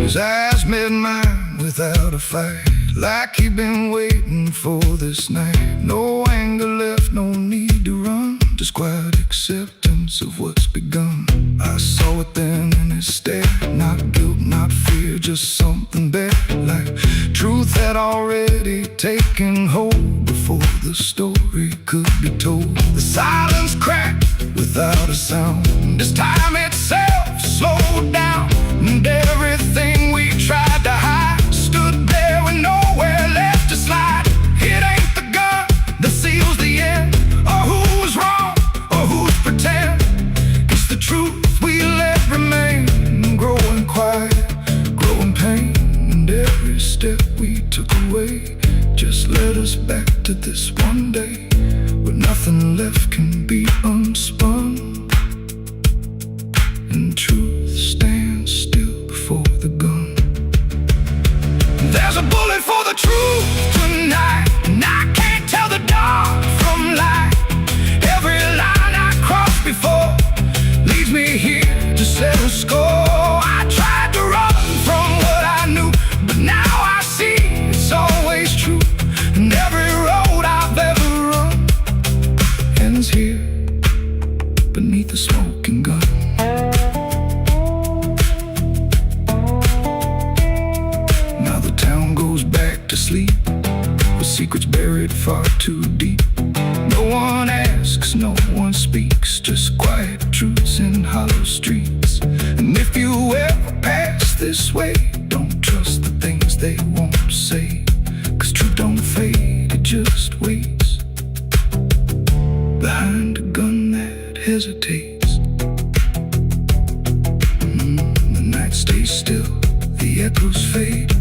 S1: His eyes met mine without a fight, like he'd been waiting for this night. No anger left, no need to run, just quiet acceptance of what's begun. I saw it then in his stare, not guilt, not fear, just something better, like truth had already taken hold before the story could be told. The silence cracked without a sound, this time itself slowed down, and everything we tried to hide stood there with nowhere left to slide. It ain't the gun that seals the end, or who was wrong, or who's pretend. It's the truth we let remain, growing quiet, growing pain. And every step we took away just led us back to this one day, where nothing left can be unspun, and truth stands still before the gun. There's a bullet for the truth tonight, and I can't tell the dark from light. Every line I crossed before leads me here to settle score. I tried to run from what I knew, but now I see it's always true. And every road I've ever run ends here beneath the smoking gun. To sleep with secrets buried far too deep. No one asks, no one speaks, just quiet truths in hollow streets. And if you ever pass this way, don't trust the things they won't say, 'cause truth don't fade, it just waits behind a gun that hesitates. The night stays still, the echoes fade.